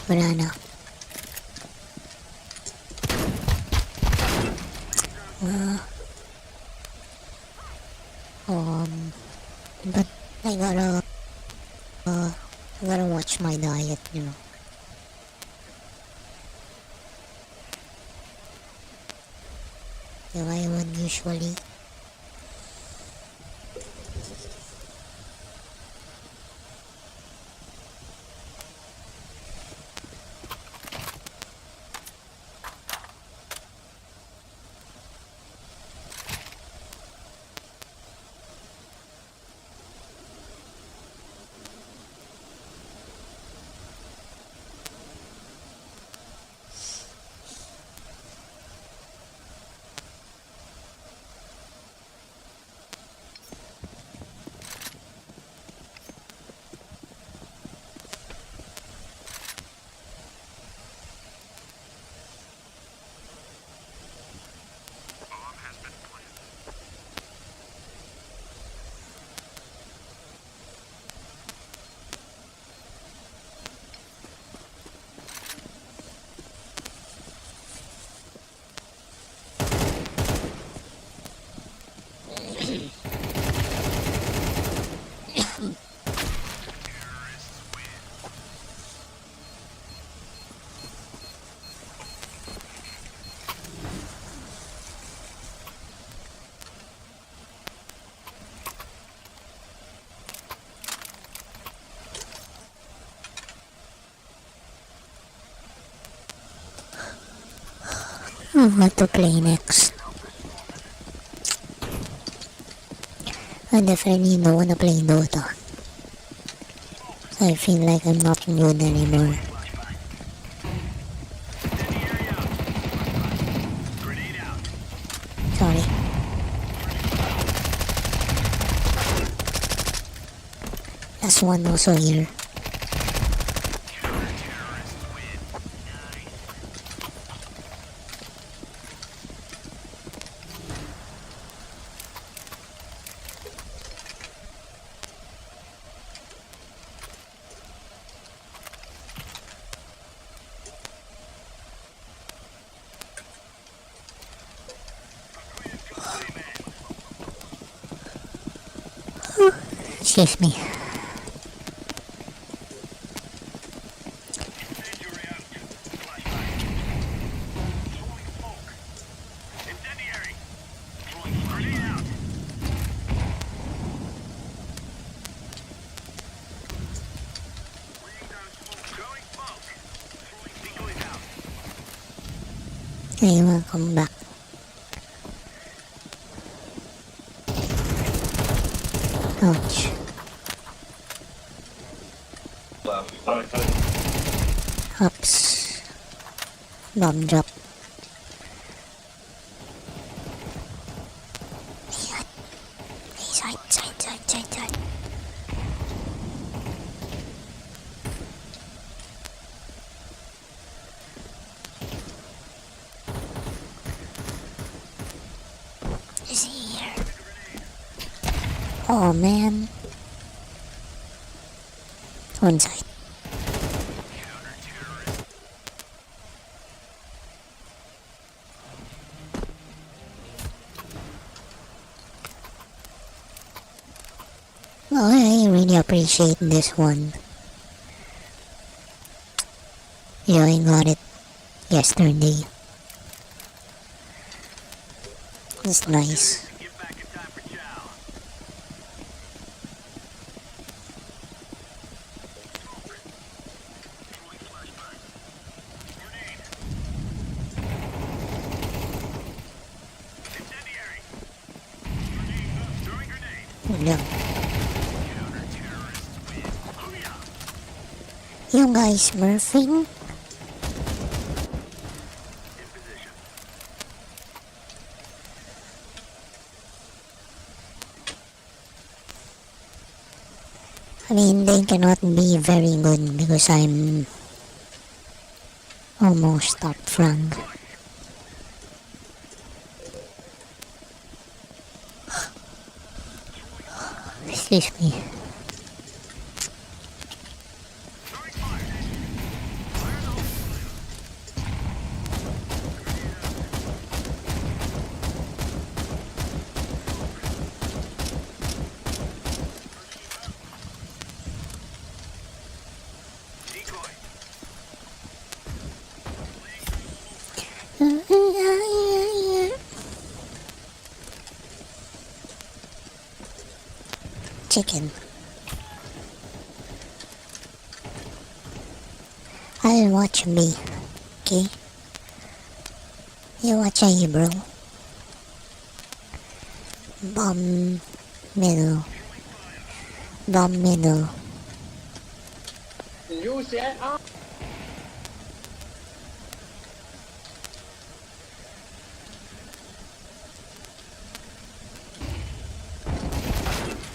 Wala na. But I gotta watch my diet, you know. Like I would usually. What to play next? I definitely don't wanna play Dota. I feel like I'm not good anymore. Sorry. Last one also here. Excuse me. Hey, welcome back. Ouch. Oops. Bomb drop. Hey, side. Is he here? Oh man. One side. Well, I really appreciate this one. Yeah, I got it yesterday. It's nice. Yeah. You guys smurfing? I mean, they cannot be very good because I'm almost top rank. Excuse me. Chicken. I'll watch me, okay? You watch A, bro. Bomb middle. Bomb middle. You said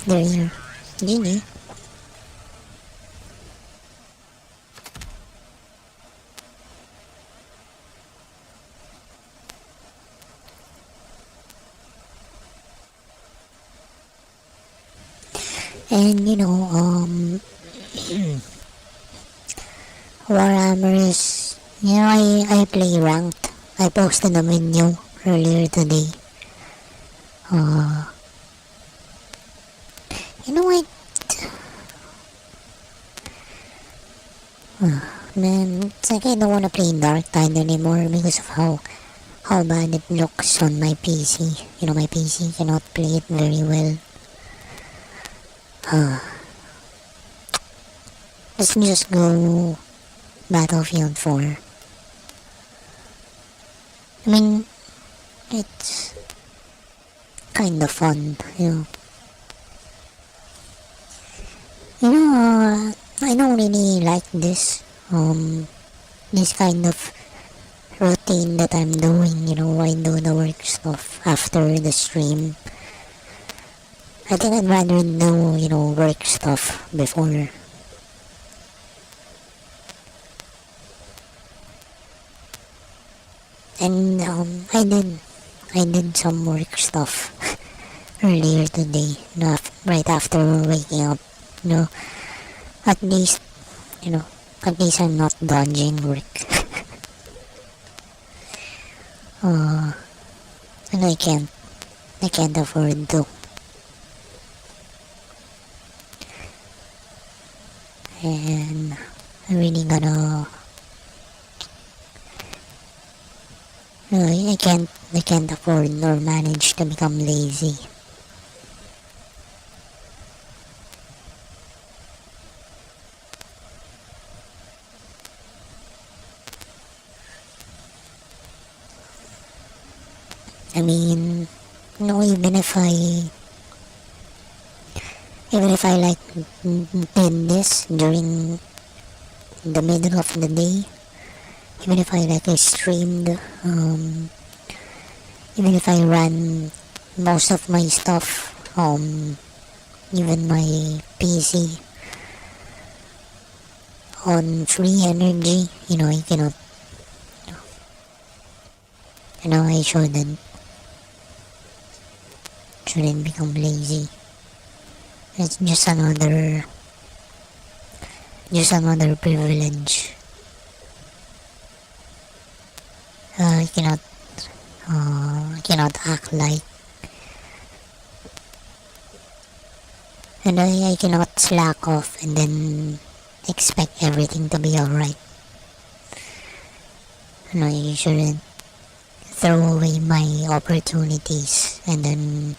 They're here. GG. And Warhammer is, I play ranked. I posted a video earlier today. You know what? Man, it's like I don't wanna play Dark Tide anymore because of how bad it looks on my PC. My PC cannot play it very well. Let's just go Battlefield 4. I mean, it's kind of fun, I don't really like this kind of routine that I'm doing. I do the work stuff after the stream. I think I'd rather do, work stuff before. And I did some work stuff earlier today, right after waking up. At least, I'm not dodging work. And I can't afford to. and I really gotta. I can't afford or manage to become lazy. I mean, even if I like did this during the middle of the day, even if I streamed, even if I ran most of my stuff, even my PC on free energy, I shouldn't become lazy. It's just another privilege. I cannot act like, and I cannot slack off and then expect everything to be alright. I shouldn't throw away my opportunities and then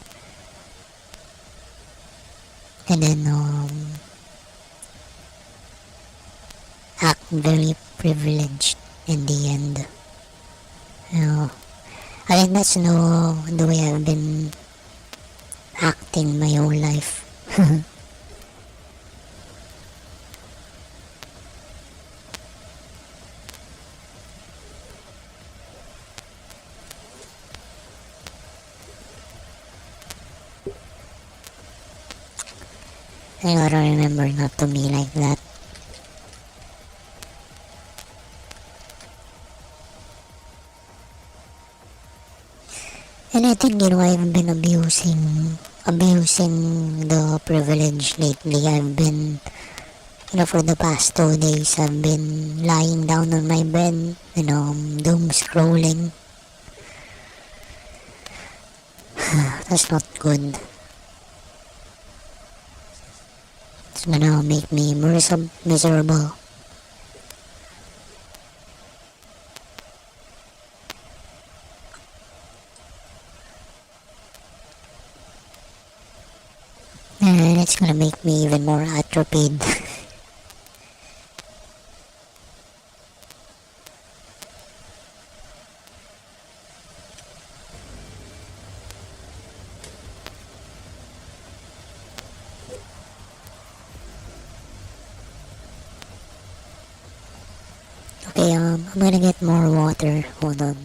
act very privileged in the end. I think that's the way I've been acting my whole life. I gotta remember not to be like that. And I think I've been abusing the privilege lately. I've been for the past 2 days I've been lying down on my bed, doom scrolling. That's not good. It's gonna make me miserable. And it's gonna make me even more atrophied. Okay, I'm gonna get more water. Hold on.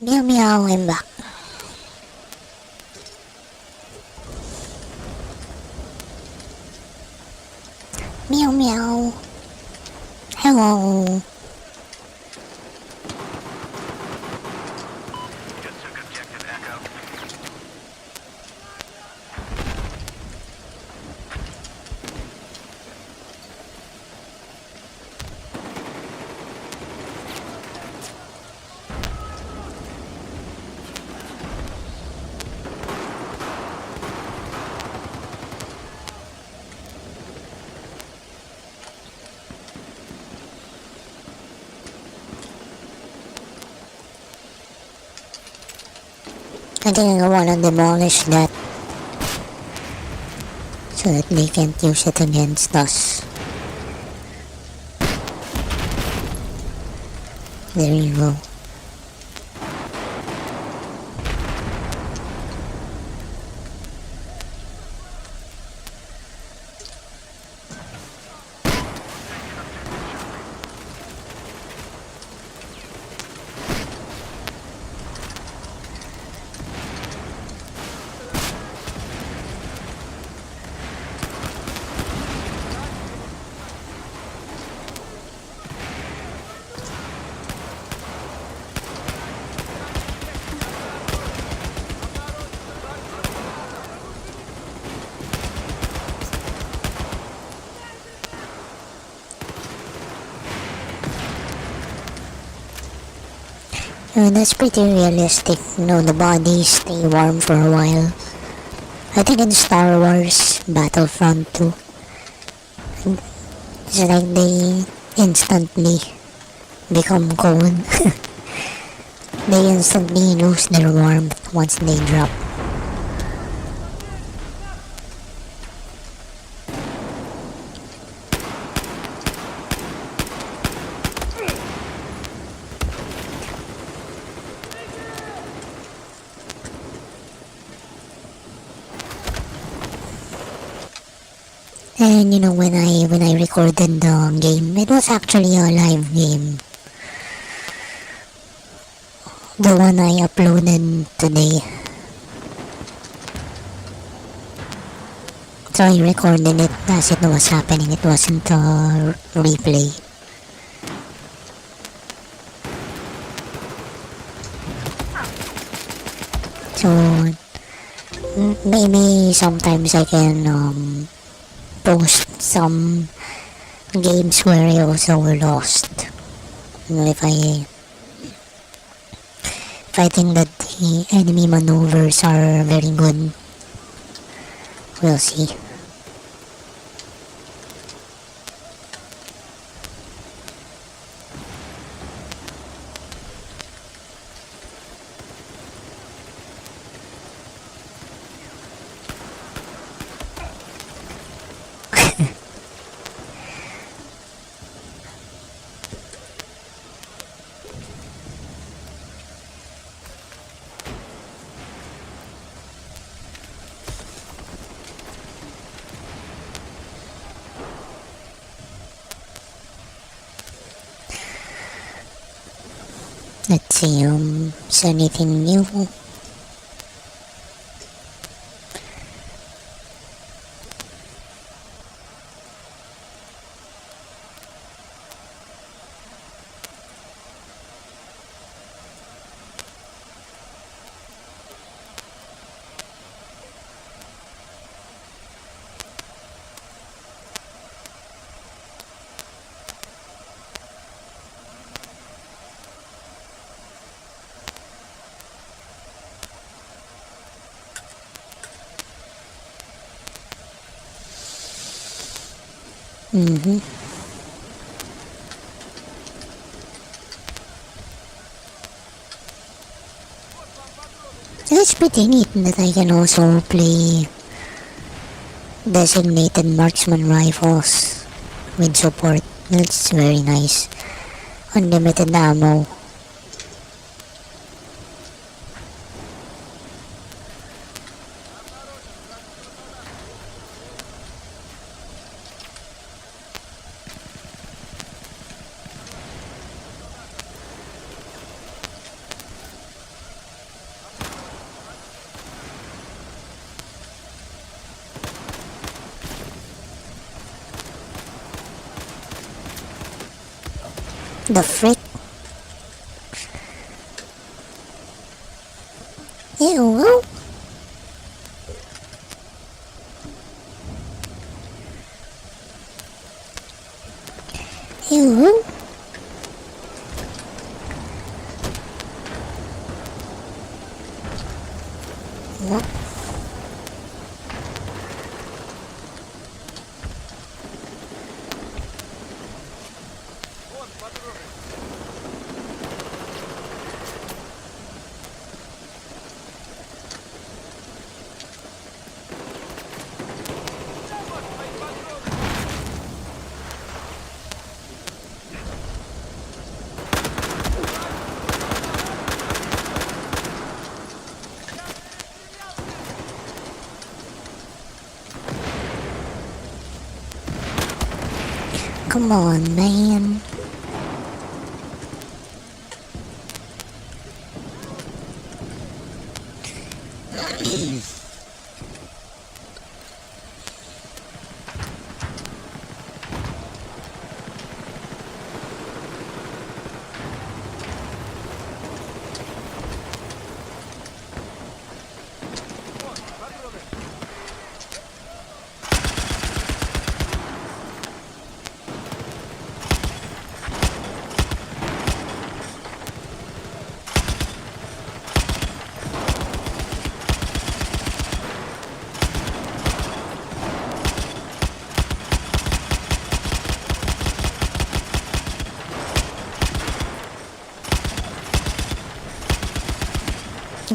Meow meow, I'm back. Meow meow. Hello. I think I wanna demolish that so that they can't use it against us. There you go. That's pretty realistic. The bodies stay warm for a while. I think in Star Wars Battlefront 2, it's like they instantly become cold. They instantly lose their warmth once they drop. And when I recorded the game, it was actually a live game. The one I uploaded today. So I recorded it as it was happening. It wasn't a replay. So maybe sometimes I can post some games where I also lost. If I think that the enemy maneuvers are very good, we'll see. Let's see, is there anything new? It's pretty neat that I can also play designated marksman rifles with support. That's very nice. Unlimited ammo. The frick? Ew. Ew. What? Come on, man.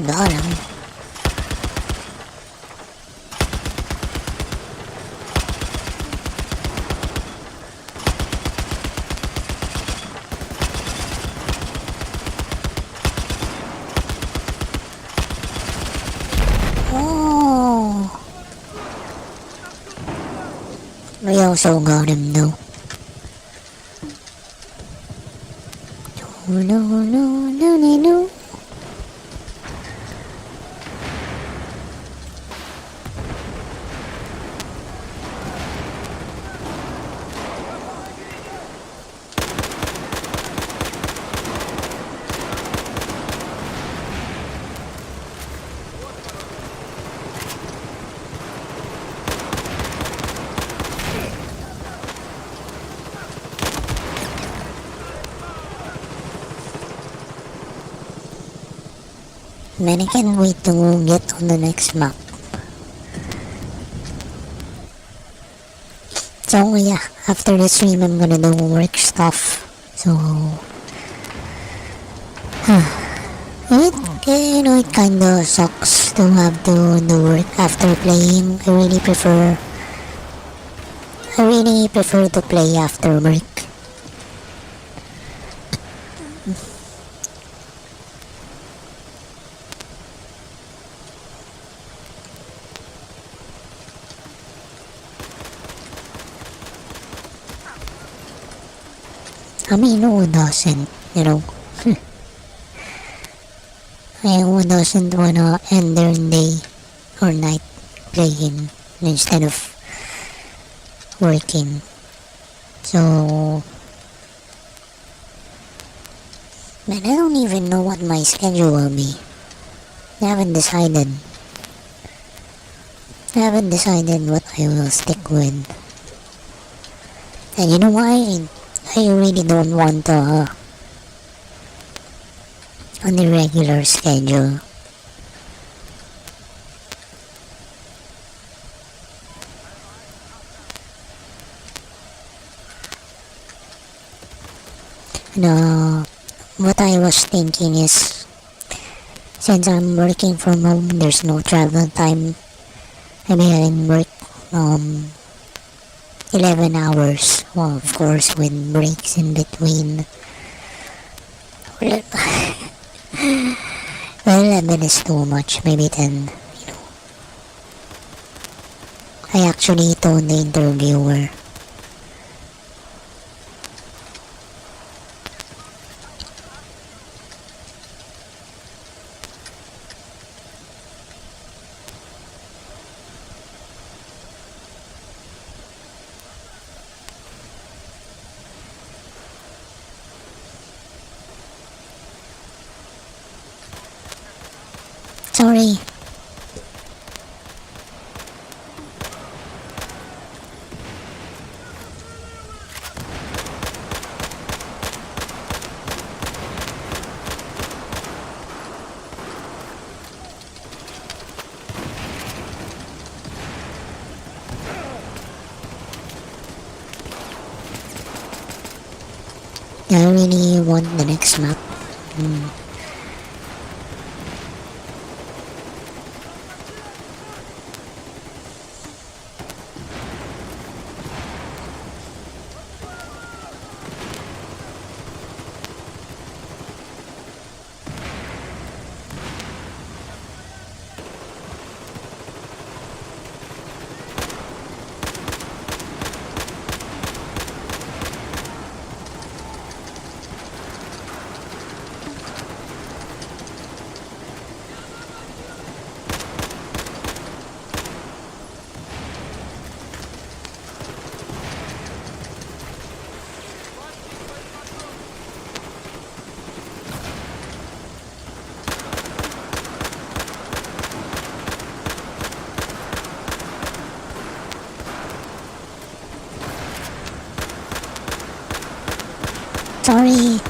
Got him. Oh. We also got him though. No, no, no, no, no, no. Man, I can't wait to get on the next map. So yeah, after the stream I'm gonna do work stuff. So it kinda sucks to have to do work after playing. I really prefer to play after work. I mean, who doesn't, you know? Who doesn't wanna end their day or night playing instead of working? So, man, I don't even know what my schedule will be. I haven't decided. I haven't decided what I will stick with. And you know why? I really don't want on the regular schedule. No, what I was thinking is, since I'm working from home, there's no travel time. Maybe I can work 11 hours. Well, of course, with breaks in between. Well, 11 is too much. Maybe 10. I actually told the interviewer. Sorry. I really want the next map. Sorry.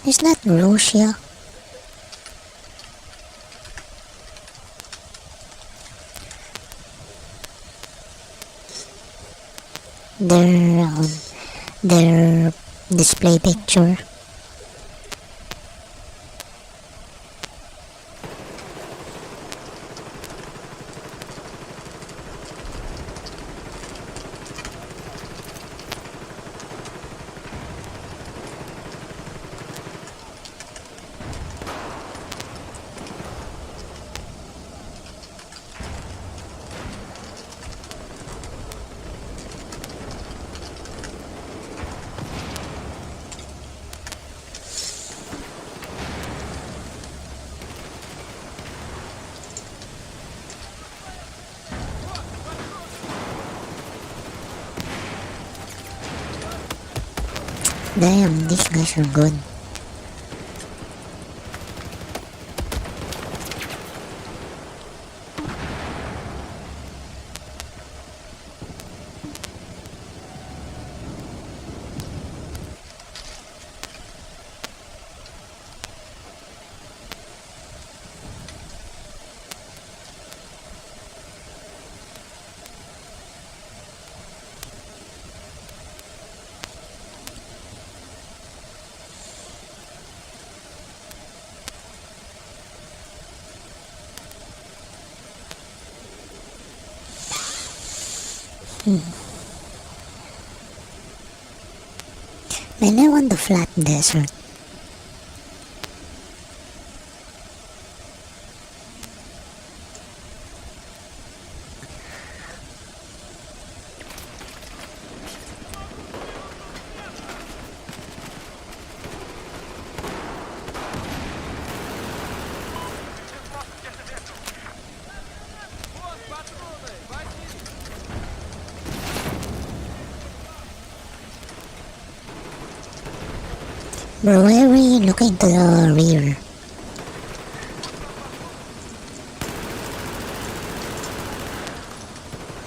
Is that Russia? Their display picture. Damn, these guys are good. Man, I want the flat desert. Bro, why are we looking to the rear?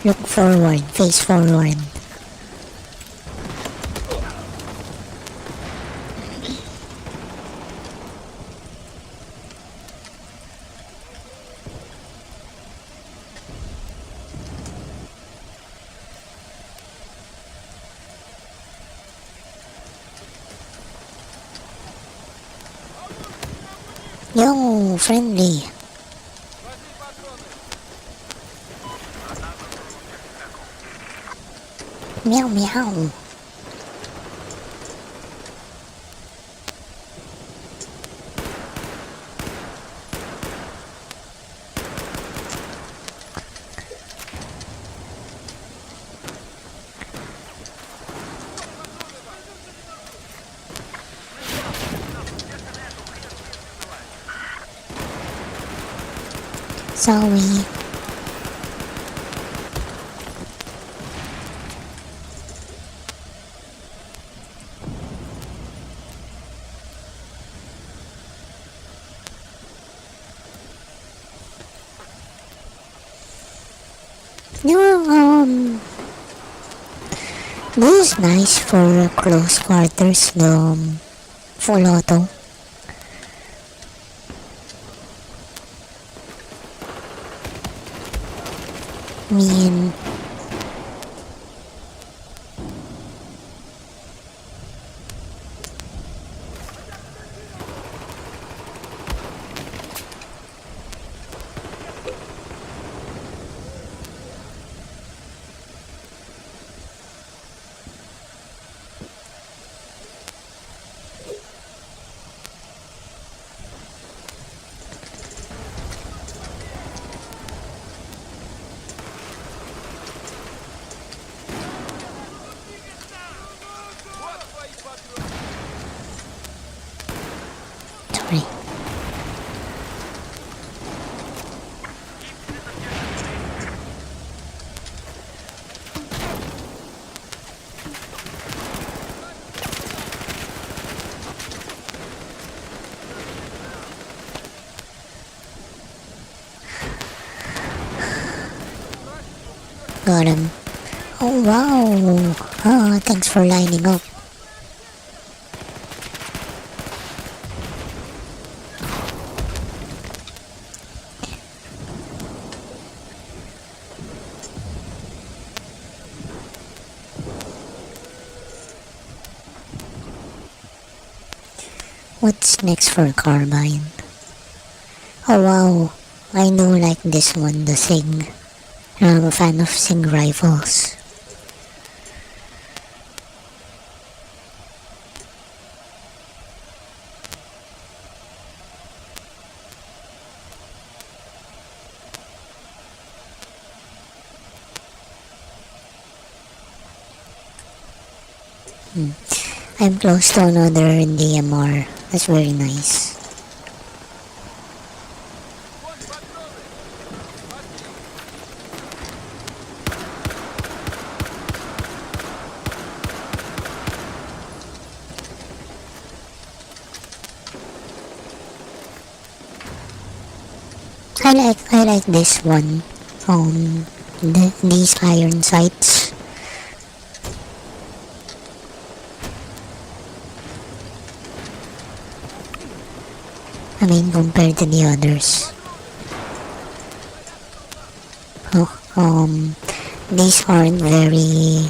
Look forward, face forward. Yo, friendly. Meow meow. Sorry. This is nice for close quarters, the full auto. I mean, sorry. Got him. Oh wow! Ah, thanks for lining up. What's next for Carbine? Oh wow! I do like this one, the Sig. I'm a fan of Sig rifles. I'm close to another DMR. That's very nice. I like this one. These iron sights. I mean, compared to the others. Oh, these aren't very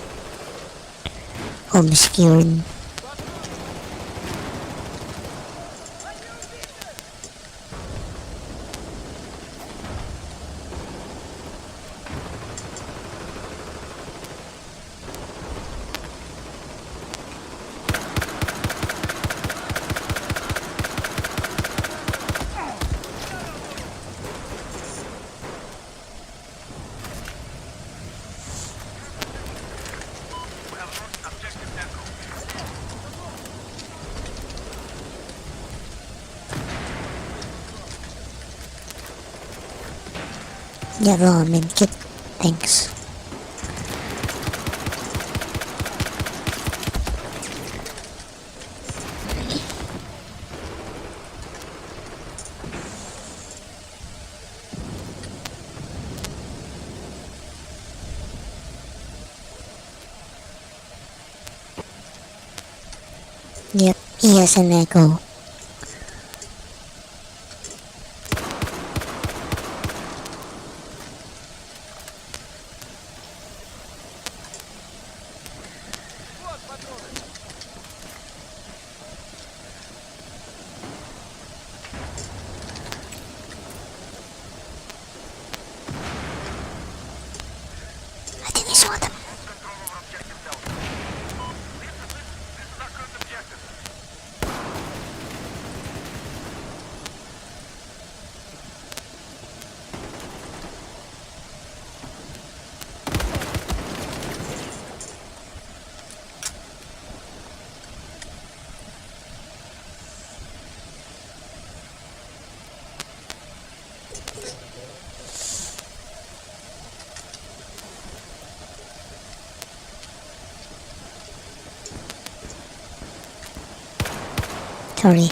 obscured. Yeah, ramen kit. Thanks. Yep, he has an echo. I think I saw them. Sorry.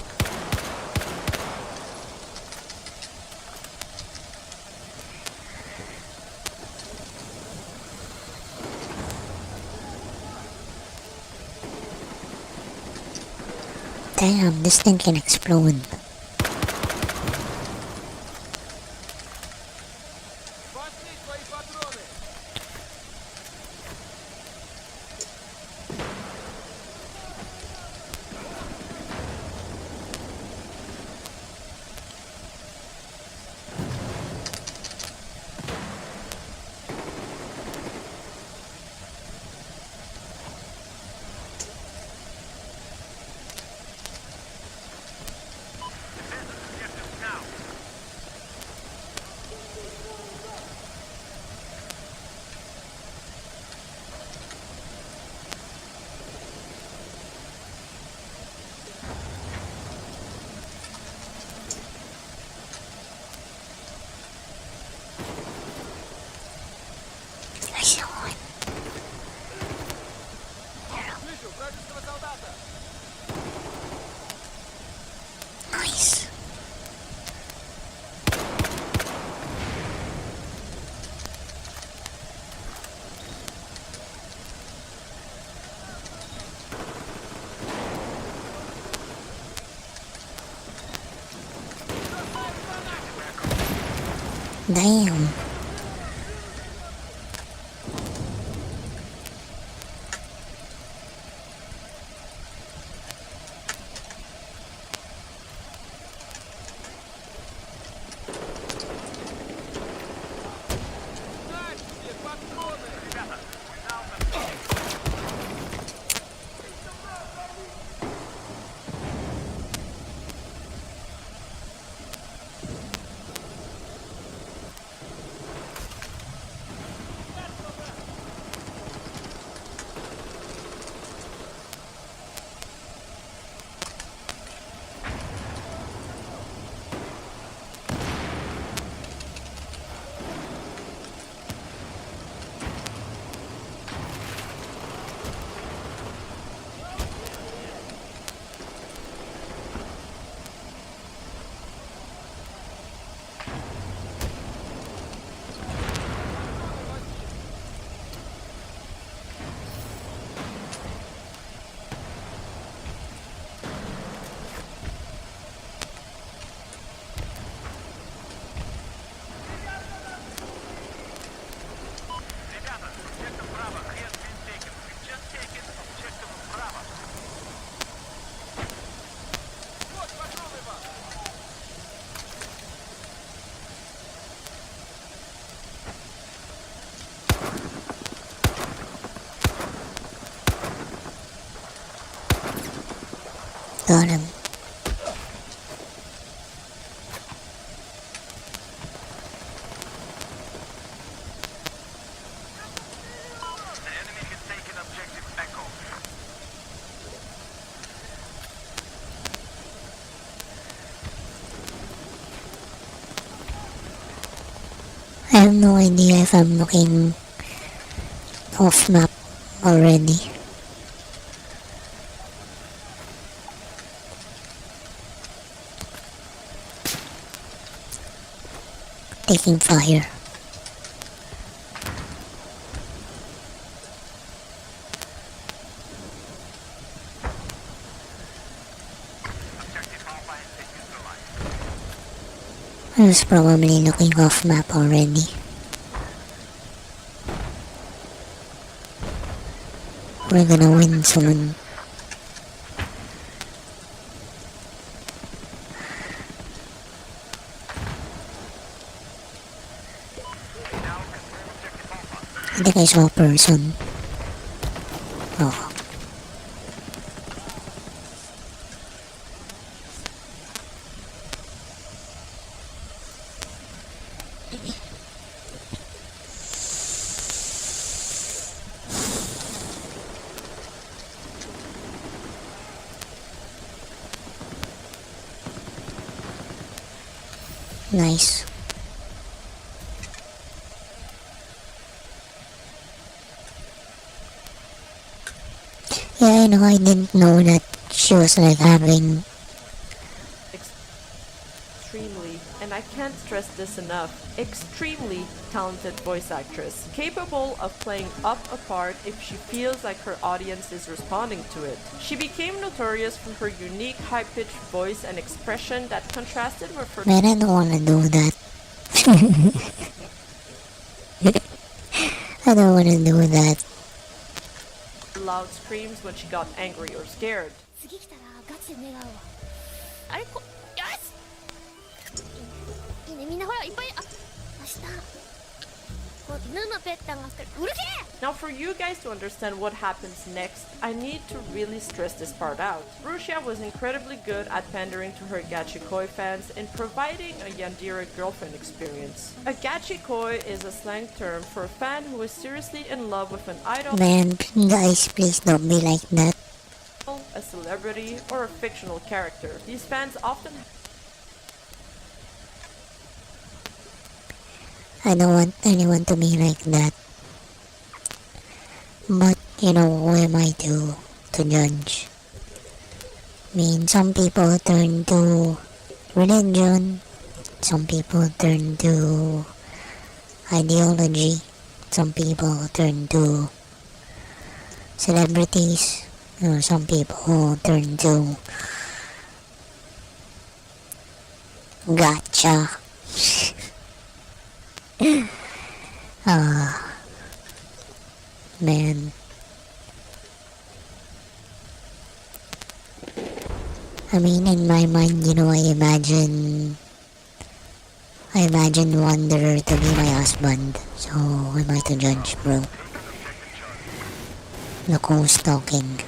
Damn, this thing can explode. Damn. Got him. I have no idea if I'm looking off map already. Taking fire. I was probably looking off map already. We're gonna win soon. I think I saw a person. Oh. Nice. Yeah, I know, I didn't know that she was like having... Extremely, and I can't stress this enough, extremely talented voice actress, capable of playing up a part if she feels like her audience is responding to it. She became notorious for her unique high-pitched voice and expression that contrasted with her... Man, I don't wanna do that. I don't wanna do that. loud screams when she got angry or scared. 次来たらガチで願うわ。あれよしいいねみんなほらいっぱい明日こう犬のペッタがうるせえ Now for you guys to understand what happens next, I need to really stress this part out. Rusia was incredibly good at pandering to her gachikoi fans and providing a yandere girlfriend experience. A gachikoi is a slang term for a fan who is seriously in love with an idol, Man, guys, please don't be like that. a celebrity, or a fictional character. These fans often I don't want anyone to be like that. But, you know, who am I to judge? I mean, some people turn to religion, some people turn to ideology, some people turn to celebrities, or some people turn to gacha. Man. I mean, in my mind, I imagine Wanderer to be my husband. So, am I to judge, bro? Look who's talking.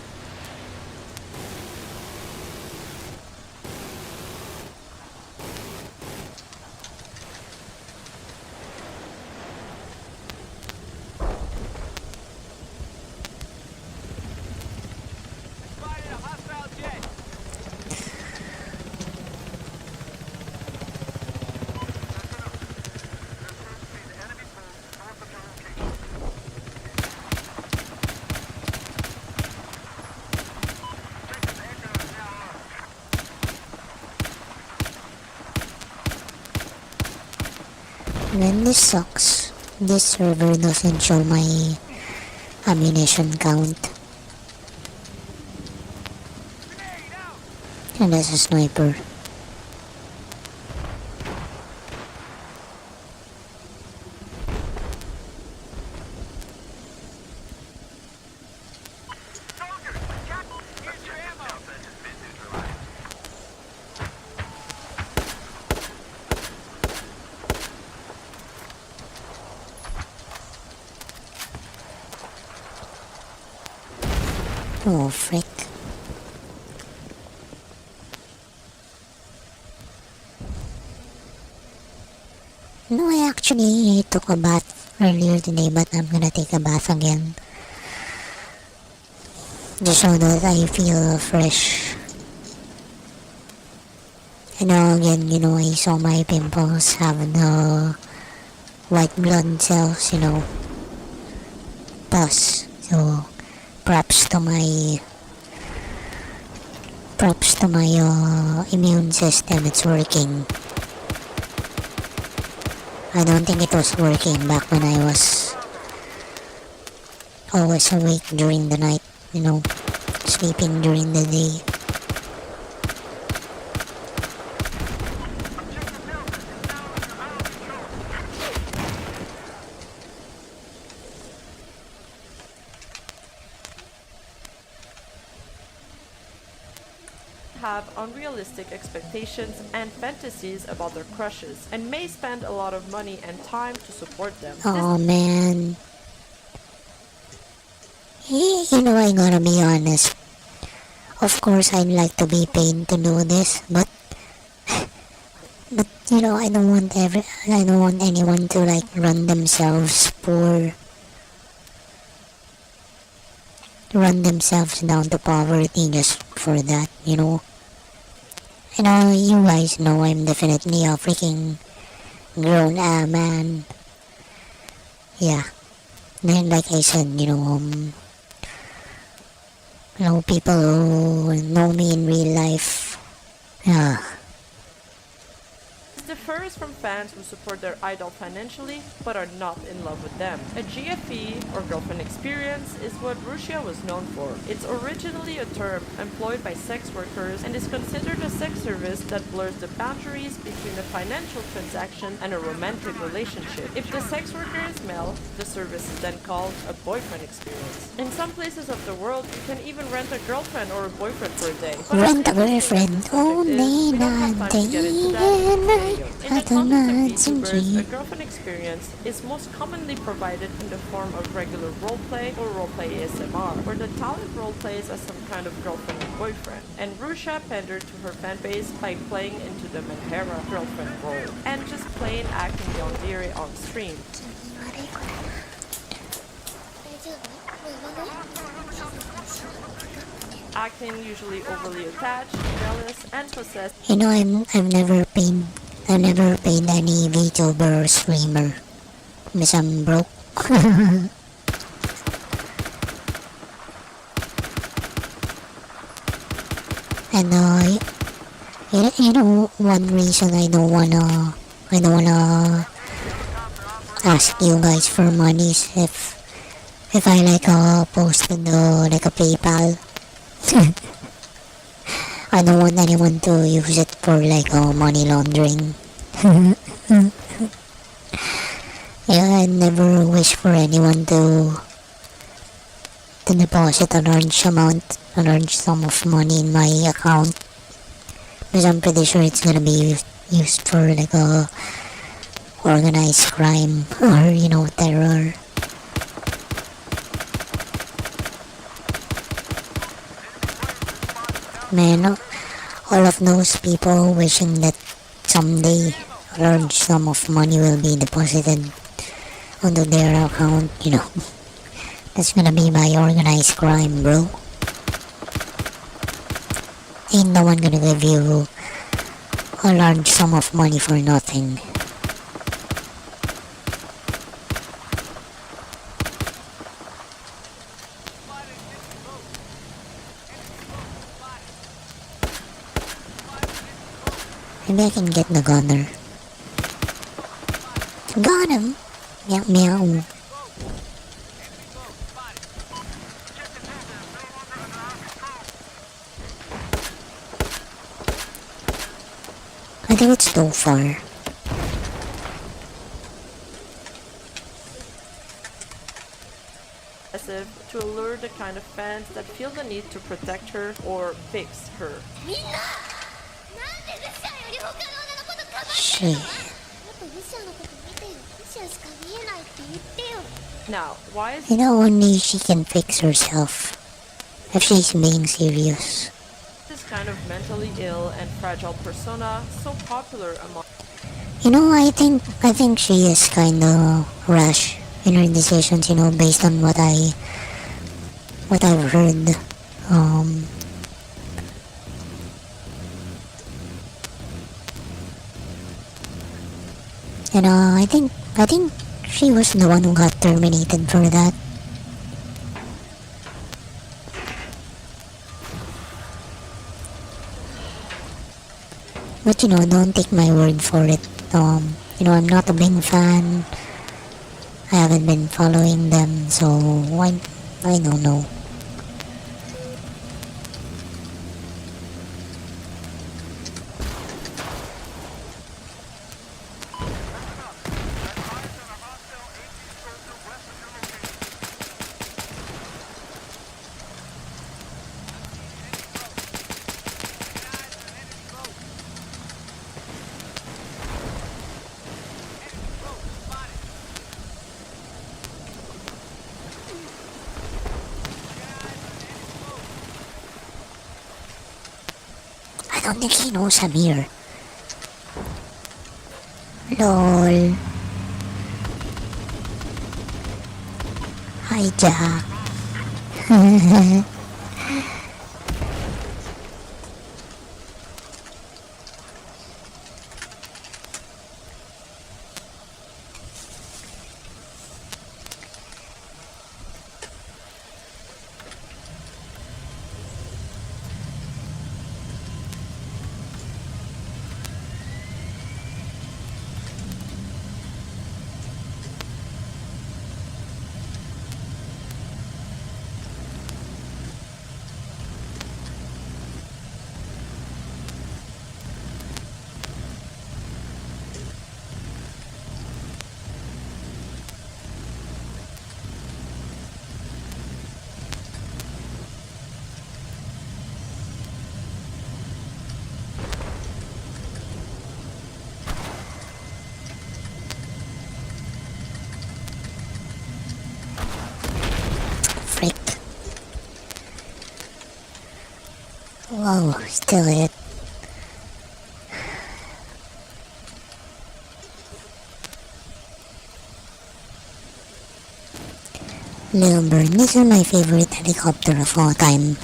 Man, this sucks. This server doesn't show my ammunition count. And that's a sniper. Oh, frick. No, I actually took a bath earlier today, but I'm gonna take a bath again. Just so that I feel fresh. And now again, I saw my pimples have the white blood cells, pus. So, props to my immune system. It's working. I don't think it was working back when I was always awake during the night, sleeping during the day. Have unrealistic expectations and fantasies about their crushes and may spend a lot of money and time to support them. Oh man. I gotta be honest. Of course, I'd like to be paid to do this, but I don't want anyone to run themselves down to poverty just for that. You guys know I'm definitely a freaking grown man. Yeah. Then, like I said, people who know me in real life. Yeah. This differs from fans who support their idol financially but are not in love with them. A GFE, or girlfriend experience, is what Russia was known for. It's originally a term employed by sex workers and is considered a sex service that blurs the boundaries between a financial transaction and a romantic relationship. If the sex worker is male, the service is then called a boyfriend experience. In some places of the world, you can even rent a girlfriend or a boyfriend for a day. Rent a girlfriend. Oh, We don't have time to get into that. In the context of VTubers, a girlfriend experience is most commonly provided in the form of regular roleplay or roleplay ASMR, where the talent roleplays as some kind of girlfriend or boyfriend. And Rusha pandered to her fanbase by playing into the Menhera girlfriend role, and just plain acting yandere on stream. Acting usually overly attached, jealous, and possessed. I've never paid any VTuber or streamer because I'm broke. And one reason I don't wanna ask you guys for money is if I posted a PayPal. I don't want anyone to use it for money laundering. Yeah, I never wish for anyone to deposit a large amount, a large sum of money in my account, because I'm pretty sure it's gonna be used for like a organized crime or terror. Man, all of those people wishing that someday a large sum of money will be deposited onto their account, that's gonna be by organized crime, bro. Ain't no one gonna give you a large sum of money for nothing. Maybe I can get the gunner. Got him! Meow meow. I think it's too far. To allure the kind of fans that feel the need to protect her or fix her. みんななんでルシアより他の女のことかばってる Shit. の？もっとルシアのこと見てよ。ルシアしか見えないって言ってよ。 Now, why is Only she can fix herself. If she's being serious. this kind of mentally ill and fragile persona so popular among I think she is kinda rash in her decisions, based on what I've heard. And I think she was the one who got terminated for that. But don't take my word for it. I'm not a big fan. I haven't been following them, so I don't know. I don't think he knows I'm here. LOL. Hi, Ja. Frick. Whoa, still it. Little Bird, this is my favorite helicopter of all time.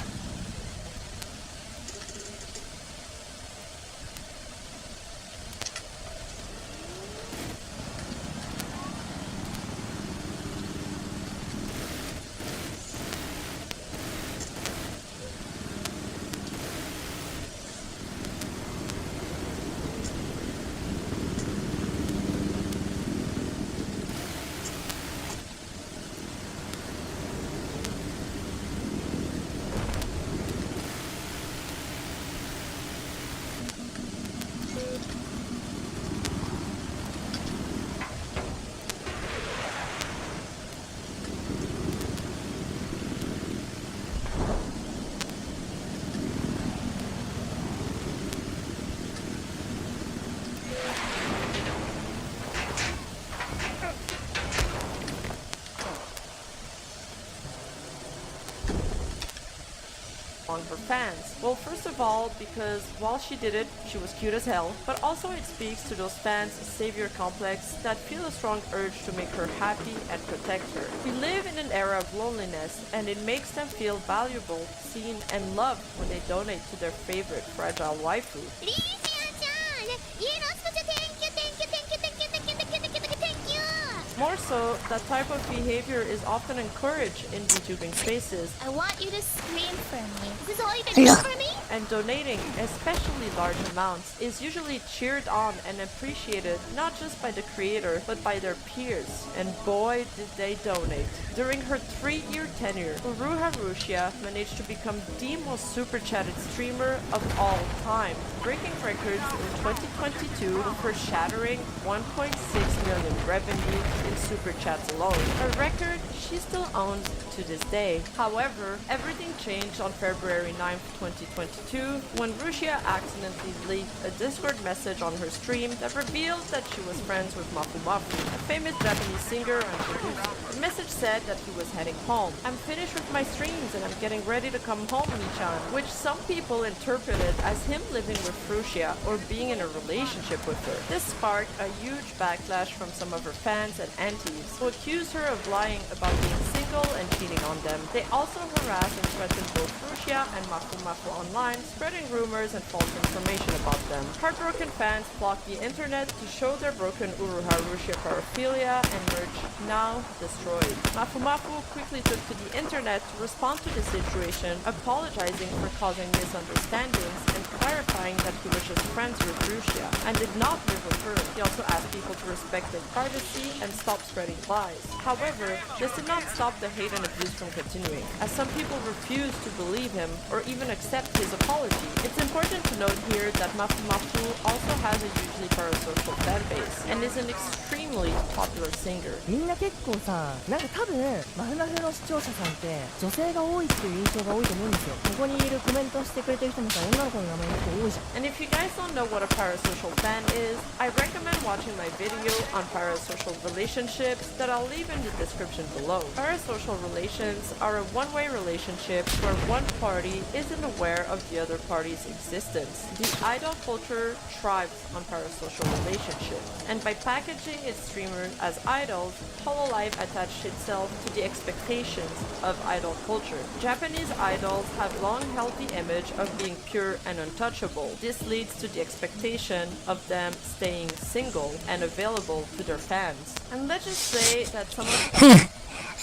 among her fans. Well, first of all, because while she did it, she was cute as hell, but also it speaks to those fans' savior complex that feel a strong urge to make her happy and protect her. We live in an era of loneliness, and it makes them feel valuable, seen, and loved when they donate to their favorite fragile waifu. リーシアちゃんね家のスポチャ Thank you thank you thank you thank you thank you thank you thank you thank you. More so, that type of behavior is often encouraged in VTubing spaces, I want you to scream for me. This is all you can do for me? and donating, especially large amounts, is usually cheered on and appreciated not just by the creator, but by their peers. And boy, did they donate. During her 3-year tenure, Uruha Rushia managed to become the most super chatted streamer of all time, breaking records in 2022 for shattering 1.6 million revenue in super chats alone, a record she still owns to this day. However, everything changed on February 9th, 2022, when Rushia accidentally leaked a Discord message on her stream that revealed that she was friends with Mafu Mafu, a famous Japanese singer and producer. The message said that he was heading home. "I'm finished with my streams and I'm getting ready to come home, Michan," which some people interpreted as him living with Rushia or being in a relationship with her. This sparked a huge backlash from some of her fans and aunties, who accused her of lying about being single and cheating on them. They also harassed and threatened both Rushia and Mafu Mafu online, spreading rumors and false information about them. Heartbroken fans flocked the internet to show their broken Uruha Rushia paraphilia and merch now destroyed. Mafu Mafu quickly took to the internet to respond to the situation, apologizing for causing misunderstandings and clarifying that he was just friends with Rushia and did not live with her. He also asked people to respect their privacy and stop spreading lies. However, this did not stop the hate and abuse from continuing, as some people refused to believe him or even accept his apology. It's important to note here that Mafu Mafu also has a hugely parasocial fan base and is an extremely popular singer. みんな結構さ、なんか多分マフマフの視聴者さんって女性が多いっていう印象が多いと思うんですよ。ここにいるコメントしてくれてる人もさ、女の子の名前結構多いじゃん。 And if you guys don't know what a parasocial fan is, I recommend watching my video on parasocial relationships that I'll leave in the description below. Parasocial relations are a one-way relationship where one party isn't aware of the other party's existence. The idol culture thrives on parasocial relationships, and by packaging its streamers as idols, Hololive attached itself to the expectations of idol culture. Japanese idols have long held the image of being pure and untouchable. This leads to the expectation of them staying single and available to their fans. And let's just say that some of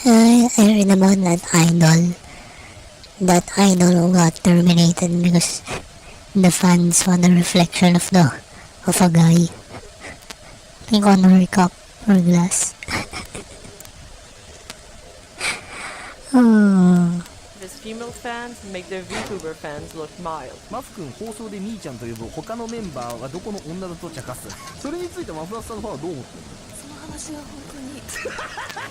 I read about that idol. That idol who got terminated because the fans saw the reflection of a guy. Like on her cup or glass. Oh. his female fans make their VTuber fans look mild. マフ君放送でみーちゃんと呼ぶ他のメンバーはどこの女だと茶化す。それについてマフラスさんのファンはどう思ってるの？その話は本当にさ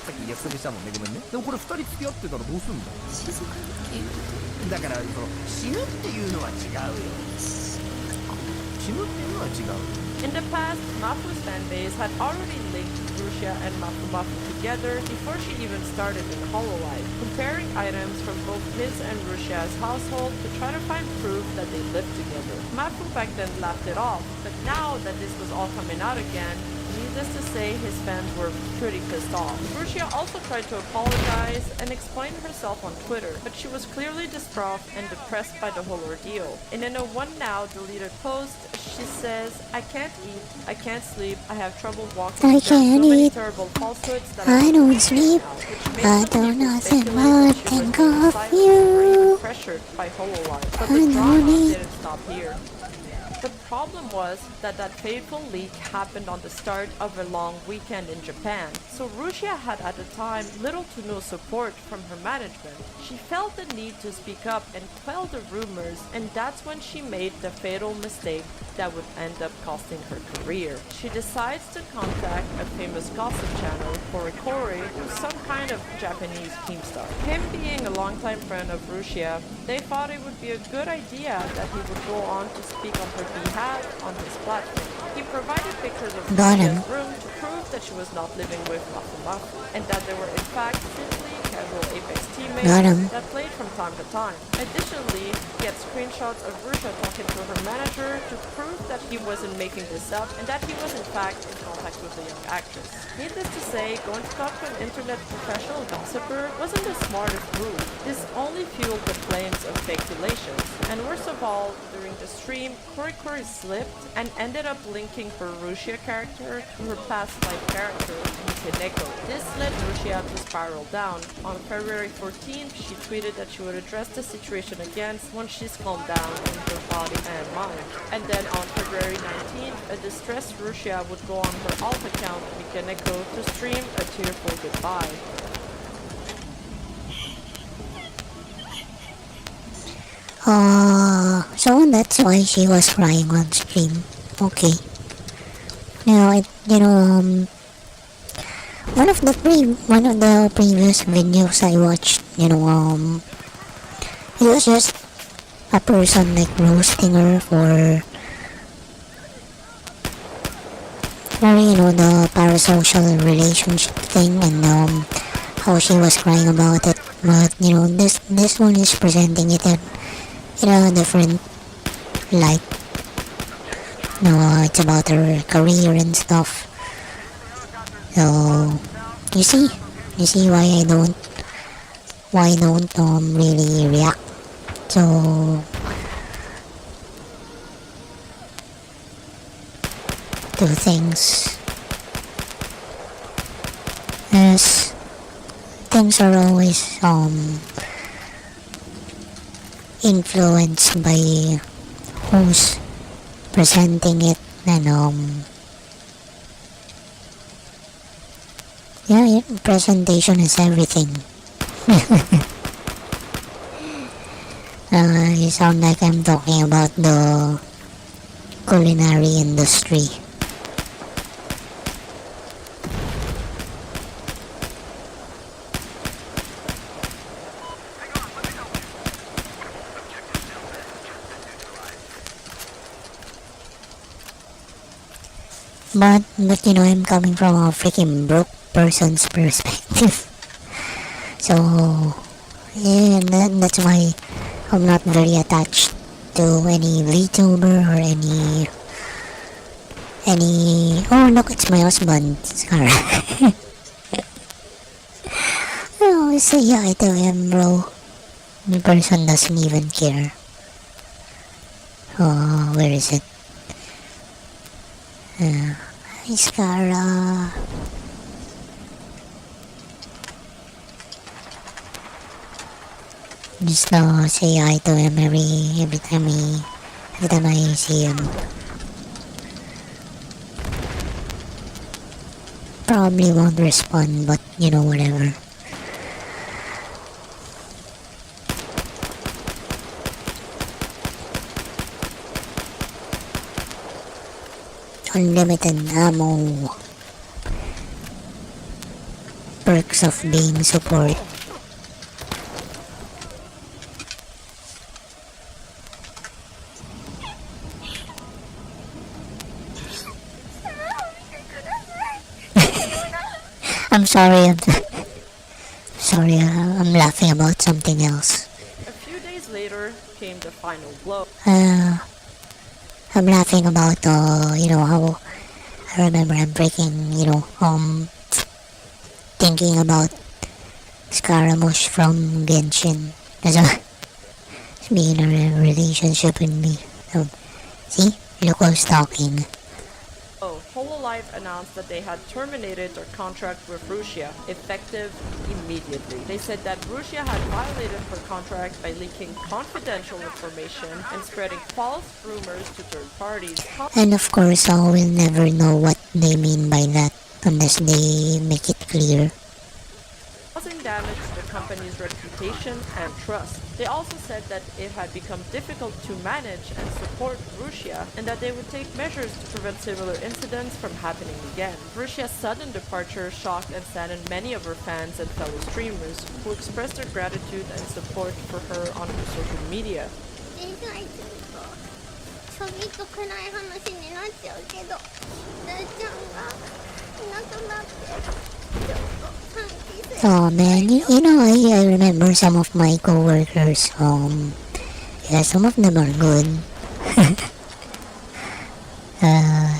っき約束したもんね、ごめんね。でもこれ2人付き合ってたらどうすんだ？静かに聞いてだからその死ぬっていうのは違うよ。死ぬっていうのは違う。 In the past, Mafu's fanbase had already linked Rushia and Mafu Mafu together before she even started in Hololive, comparing items from both his and Rushia's household to try to find proof that they lived together. Mafu back then laughed it off, but now that this was all coming out again, needless to say, his fans were pretty pissed off. Rushia also tried to apologize and explain herself on Twitter, but she was clearly distraught and depressed by the whole ordeal. And in a one-now deleted post, she says, "I can't eat, I can't sleep, I have trouble walking. I There are so can't many eat. terrible falsehoods that I can't don't now," sleep. which made I some don't people know speculate what that she think was being of silenced or even you. pressured by Hololive. But I the know drama it. didn't stop here. The problem was that fateful leak happened on the start of a long weekend in Japan, so Rushia had at the time little to no support from her management. She felt the need to speak up and quell the rumors, and that's when she made the fatal mistake that would end up costing her career. She decides to contact a famous gossip channel, Korikori, who's some kind of Japanese Keemstar. Him being a longtime friend of Rushia, they thought it would be a good idea that he would go on to speak on her behalf on his platform. He provided pictures of Got him. Rushia's room to prove that that she was not living with Mafu and that they were in fact simply casual Apex Got 'em. teammates that played from time to time. Additionally, he had screenshots of Russia talking to her manager to prove that he wasn't making this up and that he was in fact in contact with the young actress. Needless to say, going to talk to an internet professional gossiper wasn't the smartest move. This only fueled the flames of fake relations. And worst of all, during the stream, Korikori slipped and ended up linking her Rusia character to her past life character, Neko. This led Rusia to spiral down. On February 14th, she tweeted that she would address the situation again once she's calmed down in her body and mind. And then on February 19th, a distressed Rusia would go on her alt account, Neko, to stream a tearful goodbye. So that's why she was crying on stream. Okay. Now, one of the previous videos I watched, it was just a person like roasting her for the parasocial relationship thing and how she was crying about it. But this one is presenting it in a different light. It's about her career and stuff. So you see why I don't really react to things, as things are always influenced by who's presenting it, and presentation is everything. You sound like I'm talking about the culinary industry. But I'm coming from a freaking broke person's perspective. So that's why I'm not very attached to any VTuber or any oh look, it's my husband, Scar. Oh, say hi to him, bro. The person doesn't even care. Oh, where is it? Hi, Scara. Just say hi to him every time I see him. Probably won't respond, but whatever. Unlimited ammo. Perks of being support. I'm sorry, I'm laughing about something else. A few days later came the final blow. I'm laughing about, how I remember I'm breaking, thinking about Scaramouche from Genshin as being in a relationship with me. So, see? Look who's talking. Hololive announced that they had terminated their contract with Russia, effective immediately. They said that Russia had violated her contract by leaking confidential information and spreading false rumors to third parties. And of course, I will never know what they mean by that unless they make it clear. Causing damage to the company's reputation and trust. They also said that it had become difficult to manage and support Russia and that they would take measures to prevent similar incidents from happening again. Russia's sudden departure shocked and saddened many of her fans and fellow streamers who expressed their gratitude and support for her on her social media. ちょびっと暗い話になっちゃうけど、なっちゃんがいなくなっ Oh man, you know, I remember some of my coworkers. Yeah, some of them are good.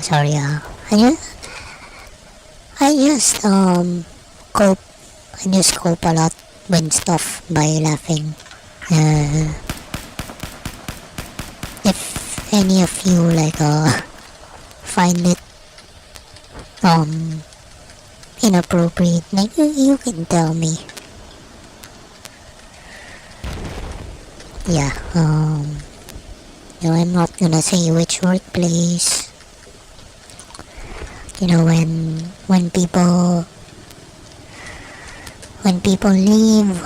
Sorry. I just cope. I just cope a lot with stuff by laughing. If any of you like find it inappropriate, like you can tell me. Yeah, you know, I'm not gonna say which workplace. You know, when people leave,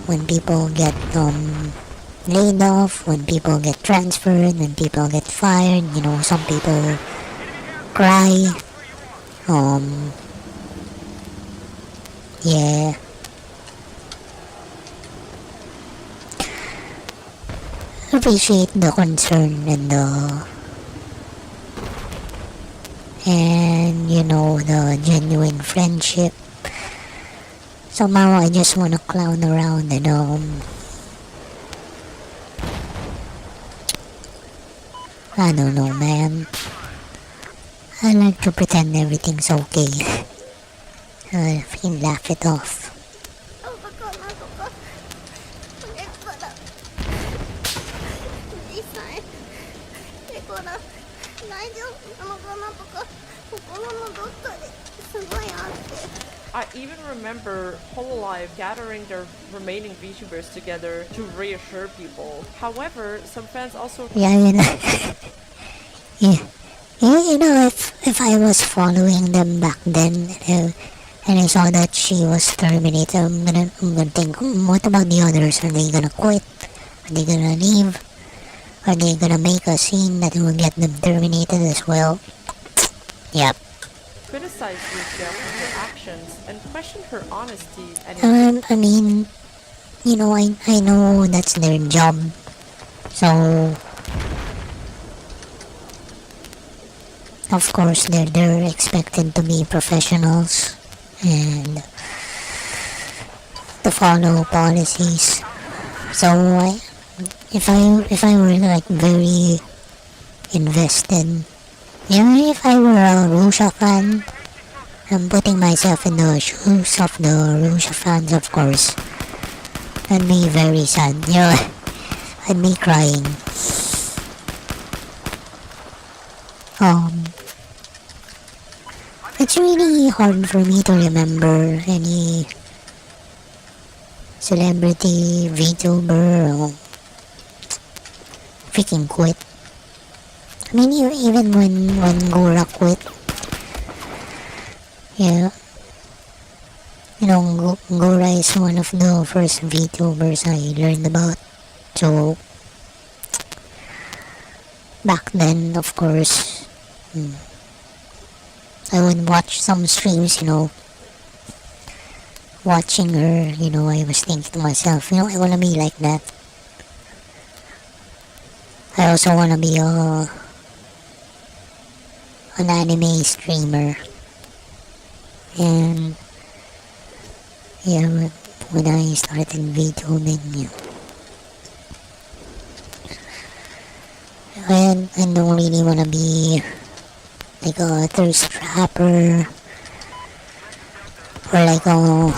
when people get laid off, when people get transferred, when people get fired, you know, some people cry. Yeah. Appreciate the concern and you know, the genuine friendship. Somehow I just wanna clown around and I don't know, man. I like to pretend everything's okay. I can laugh it off. なんとかなんとか上から実際上から大丈夫なのかなとか心のどっかですごいあって。 I even remember Hololive gathering their remaining VTubers together to reassure people. However, some fans also... Yeah, you know, you know, if I was following them back then, and I saw that she was terminated, I'm gonna think, what about the others? Are they gonna quit? Are they gonna leave? Are they gonna make a scene that will get them terminated as well? Yep. criticized Lucia for her actions and questioned her honesty and I mean, you know, I know that's their job, so of course they're expected to be professionals and to follow policies. So if I were like very invested, you know, if I were a Russia fan, I'm putting myself in the shoes of the Russia fans, of course. I'd be very sad, you know, I'd be crying. It's really hard for me to remember any celebrity VTuber freaking quit. I mean, even when Gora quit, yeah, you know, Gora is one of the first VTubers I learned about. So back then, of course, I would watch some streams, you know. Watching her, you know, I was thinking to myself, you know, I wanna be like that. I also wanna be an anime streamer. And yeah, when I started VTubing, you know, I don't really wanna be like a thirst trapper or like don't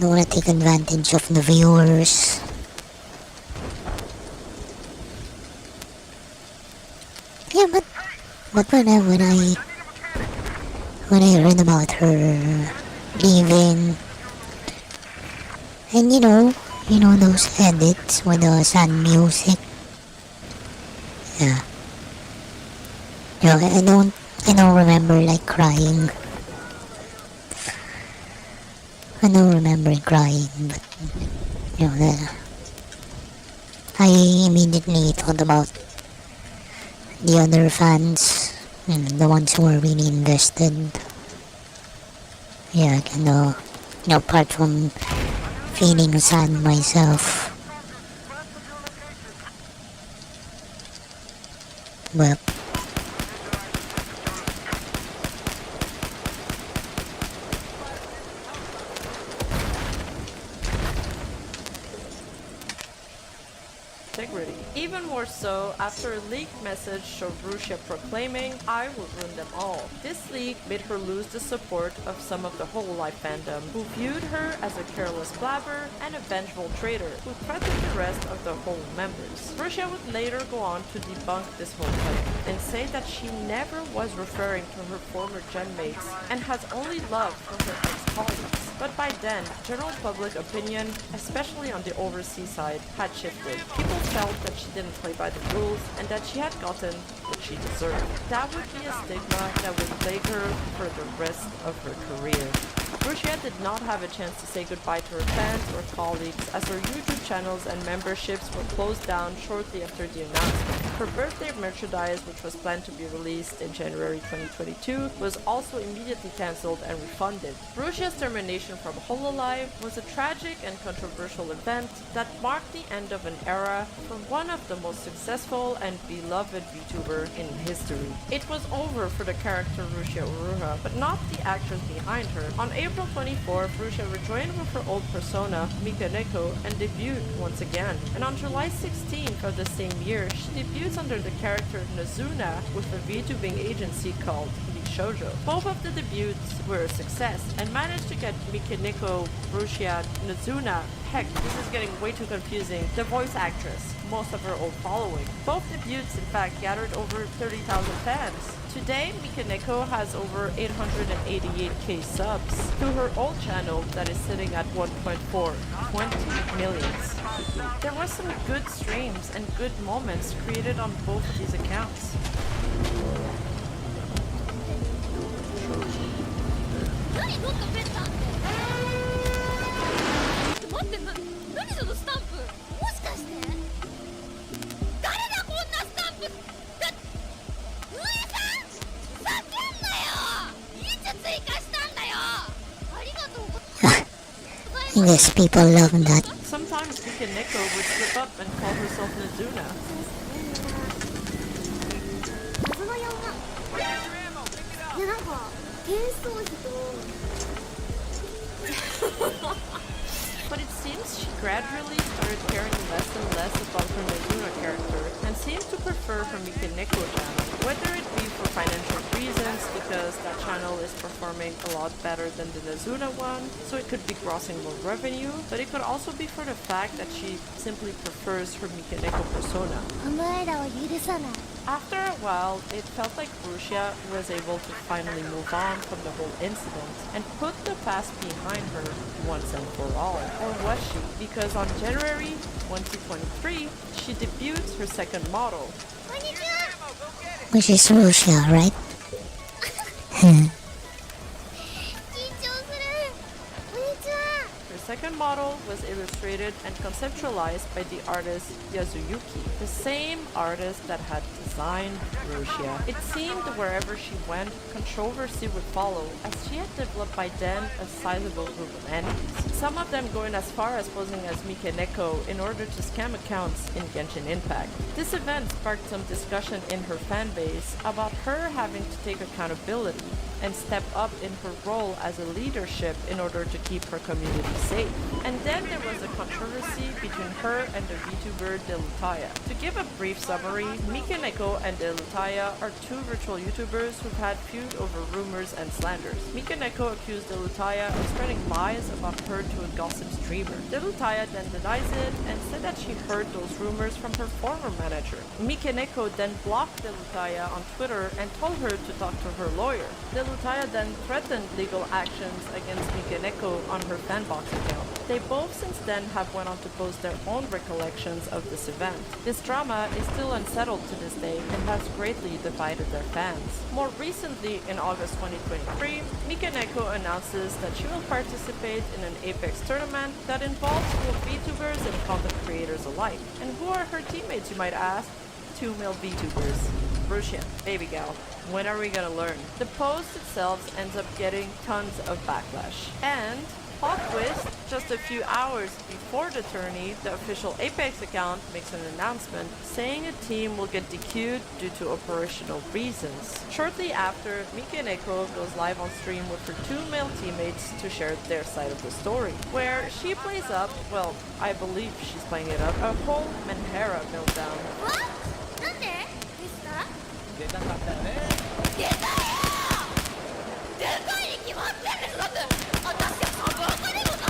wanna take advantage of the viewers. Yeah, but when I heard about her leaving, and you know those edits with the sad music. Yeah. You know, I don't remember like crying. I don't remember crying, but you know, I immediately thought about the other fans, the ones who are really invested. Yeah, and you know, apart from feeling sad myself, well, Even more so after a leaked message showed Rusia proclaiming, "I will ruin them all." This leak made her lose the support of some of the Hololive fandom, who viewed her as a careless blabber and a vengeful traitor who threatened the rest of the Hole members. Rusia would later go on to debunk this whole claim and say that she never was referring to her former gen mates and has only love for her ex-colleagues. But by then, general public opinion, especially on the overseas side, had shifted. People felt that she didn't play by the rules and that she had gotten what she deserved. That would be a stigma that would plague her for the rest of her career. Rusia did not have a chance to say goodbye to her fans or colleagues, as her YouTube channels and memberships were closed down shortly after the announcement. Her birthday merchandise, which was planned to be released in January 2022, was also immediately cancelled and refunded. Rusia's termination from Hololive was a tragic and controversial event that marked the end of an era for one of the most successful and beloved VTuber in history. It was over for the character Rusia Uruha, but not the actress behind her. On April 24th, Rusia rejoined with her old persona, Mikaneko, and debuted once again. And on July 16th of the same year, she debuts under the character Nazuna with a VTubing agency called Shoujo. Both of the debuts were a success and managed to get Mikaneko, Rusia, Nazuna, heck, this is getting way too confusing, the voice actress, most of her old following. Both debuts, in fact, gathered over 30,000 fans. Today, Mikaneko has over 888k subs to her old channel that is sitting at 1.4, 20 millions. There were some good streams and good moments created on both of these accounts. 何どっかペッタンって待って何そのスタンプもしかして誰だこんなスタンプだ上さん叫んなよいつ追加したんだよありがとうございます I guess people love that. Sometimes Mikaneko would slip up and call herself Nazuna. 謎の山いやなんか転送費と But it seems she gradually started caring less and less about her Nazuna character and seems to prefer her Mikaneko channel. Whether it be for financial reasons, because that channel is performing a lot better than the Nazuna one, so it could be grossing more revenue, but it could also be for the fact that she simply prefers her Mikaneko persona. お前らを許さない After a while, it felt like Rusia was able to finally move on from the whole incident and put the past behind her once and for all. Or was she? Because on January 2023, she debuts her second model. こんにちは Which is Russia, right? 緊張するこんにちは Her second model was illustrated and conceptualized by the artist Yazuyuki, the same artist that had designed Rusia. It seemed wherever she went, controversy would follow, as she had developed by then a sizable group of enemies. Some of them going as far as posing as Mikaneko in order to scam accounts in Genshin Impact. This event sparked some discussion in her fan base about her having to take accountability and step up in her role as a leadership in order to keep her community safe. And then there was a controversy between her and the VTuber Delutaya. To give a brief summary, Mikaneko and Delutaya are two virtual YouTubers who've had feud over rumors and slanders. Mikaneko accused Delutaya of spreading lies about her to a gossip streamer. Delutaya then denies it and said that she heard those rumors from her former manager. Mikaneko then blocked Delutaya on Twitter and told her to talk to her lawyer. Delutaya then threatened legal actions against Mikaneko on her fanbox account. They both since then have went on to post their own recollections of this event. This drama is still unsettled to this day and has greatly divided their fans. More recently, in August 2023, Mikaneko announces that she will participate in an Apex tournament that involves both VTubers and content creators alike. And who are her teammates, you might ask? Two male VTubers. Russian, baby gal, when are we gonna learn? The post itself ends up getting tons of backlash. And Plot twist, just a few hours before the tourney, the official Apex account makes an announcement saying a team will get DQ'd due to operational reasons. Shortly after, Mikeneko goes live on stream with her two male teammates to share their side of the story, where she plays up, well, I believe she's playing it up, a whole Menhera meltdown. What? なんでですか？出たかったよね。出たよー！でかいに決まってるんですだって私はサブアカでもさ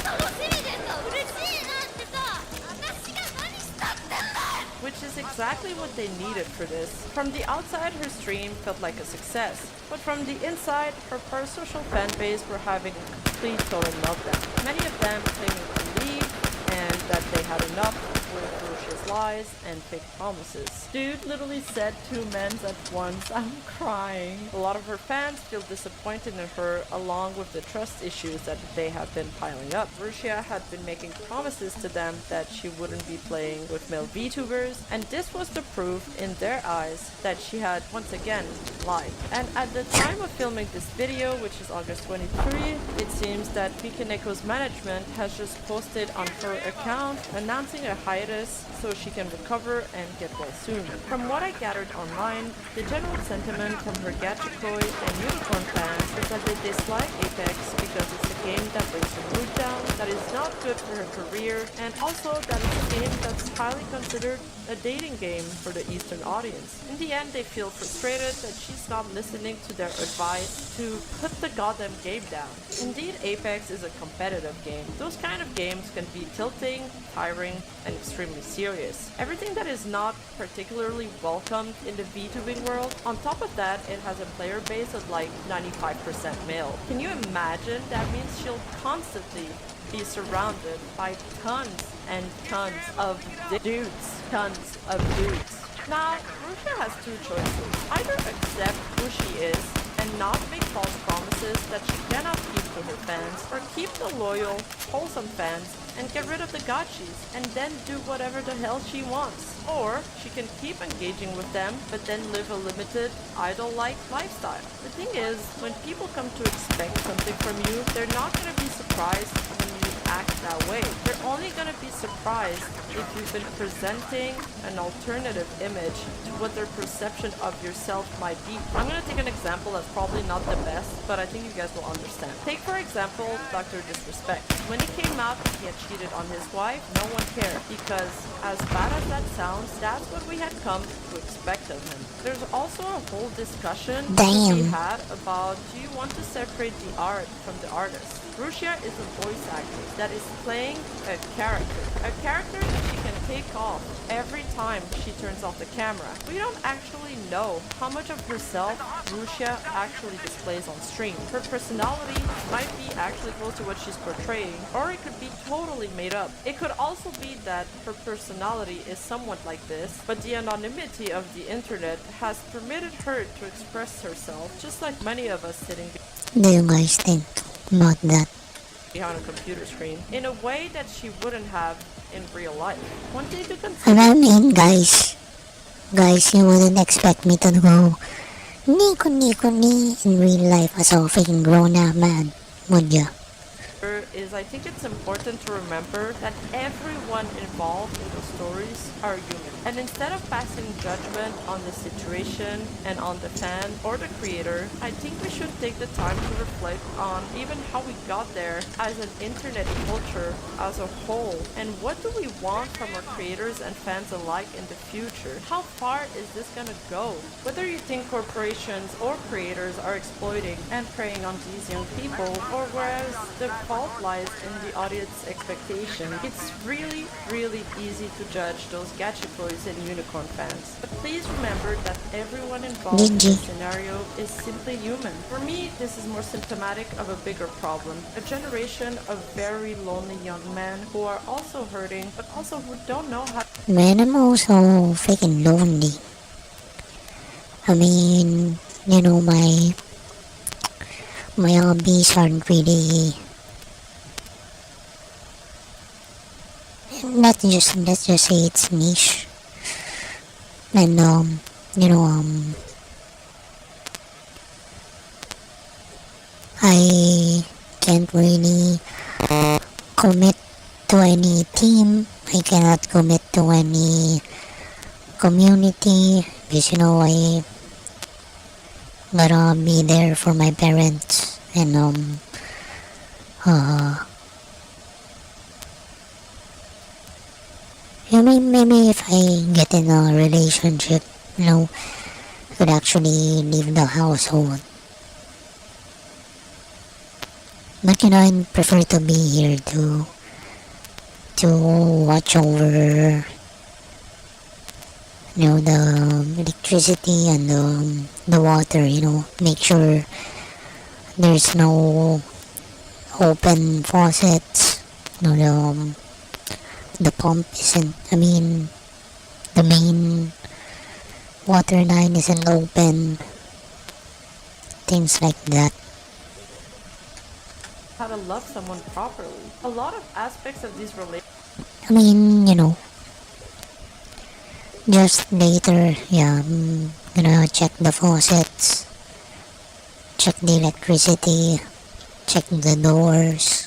楽しみでさ嬉しいなってさ私が何したってんだよ Which is exactly what they needed for this. From the outside, her stream felt like a success, but from the inside, her parasocial fan base were having a complete total meltdown. Many of them claiming to leave and that they had enough with ferocious lies and fake promises. Dude literally said two men's at once. I'm crying. A lot of her fans feel disappointed in her along with the trust issues that they have been piling up. Russia had been making promises to them that she wouldn't be playing with male VTubers, and this was the proof in their eyes that she had once again lied. And at the time of filming this video, which is August 23, it seems that Mikeneko's management has just posted on her account announcing a hiatus so she can recover and get well soon. From what I gathered online, the general sentiment from her Gachikoi and Unicorn fans is that they dislike Apex because it's a game that brings her mood down, that is not good for her career, and also that it's a game that's highly considered a dating game for the Eastern audience. In the end, they feel frustrated that she's not listening to their advice to put the goddamn game down. Indeed, Apex is a competitive game. Those kind of games can be tilting, tiring, and extremely serious. Everything that is not particularly welcomed in the VTubing world. On top of that, it has a player base of like 95% male. Can you imagine? That means she'll constantly be surrounded by tons and tons of dudes. Tons of dudes. Now, Russia has two choices. Either accept who she is and not make false promises that she cannot keep to her fans, or keep the loyal, wholesome fans and get rid of the gachis and then do whatever the hell she wants. Or she can keep engaging with them but then live a limited, idol-like lifestyle. The thing is, when people come to expect something from you, they're not going to be surprised when you act that way. They're only going to be surprised if you've been presenting an alternative image to what their perception of yourself might be. I'm going to take an example that's probably not the best, but I think you guys will understand. Take for example, Dr. Disrespect. When he came out that he had cheated on his wife, no one cared, because as bad as that sounds, that's what we had come to expect of him. There's also a whole discussion to be had about, do you want to separate the art from the artist? Russia is a voice actress that is playing a character that she can take off every time she turns off the camera. We don't actually know how much of herself Russia actually displays on stream. Her personality might be actually close to what she's portraying, or it could be totally made up. It could also be that her personality is somewhat like this, but the anonymity of the internet has permitted her to express herself, just like many of us sitting Do you guys think about that? behind a computer screen, in a way that she wouldn't have in real life. One thing to consider. And I mean, guys, you wouldn't expect me to go Nico in real life as a freaking grown-up man, would ya? Is I think it's important to remember that everyone involved in the stories are human. And instead of passing judgment on the situation and on the fan or the creator, I think we should take the time to reflect on even how we got there as an internet culture as a whole. And what do we want from our creators and fans alike in the future? How far is this gonna go? Whether you think corporations or creators are exploiting and preying on these young people, or whereas the fault lies in the audience expectation, it's really, really easy to judge those gachikois and unicorn fans. But please remember that everyone involved in this scenario is simply human. For me, this is more symptomatic of a bigger problem. A generation of very lonely young men who are also hurting, but also who don't know how. Man, I'm also freaking lonely. I mean, you know, my hobbies aren't really, let's just say it's niche. And I can't really commit to any team. I cannot commit to any community because I gotta be there for my parents and maybe if I get in a relationship, I could actually leave the household. But I prefer to be here to watch over the electricity and the water, make sure there's no open faucets, the pump isn't, the main water line isn't open, things like that. How to love someone properly. A lot of aspects of these relationships. Just later, yeah, I'm gonna check the faucets, check the electricity, check the doors.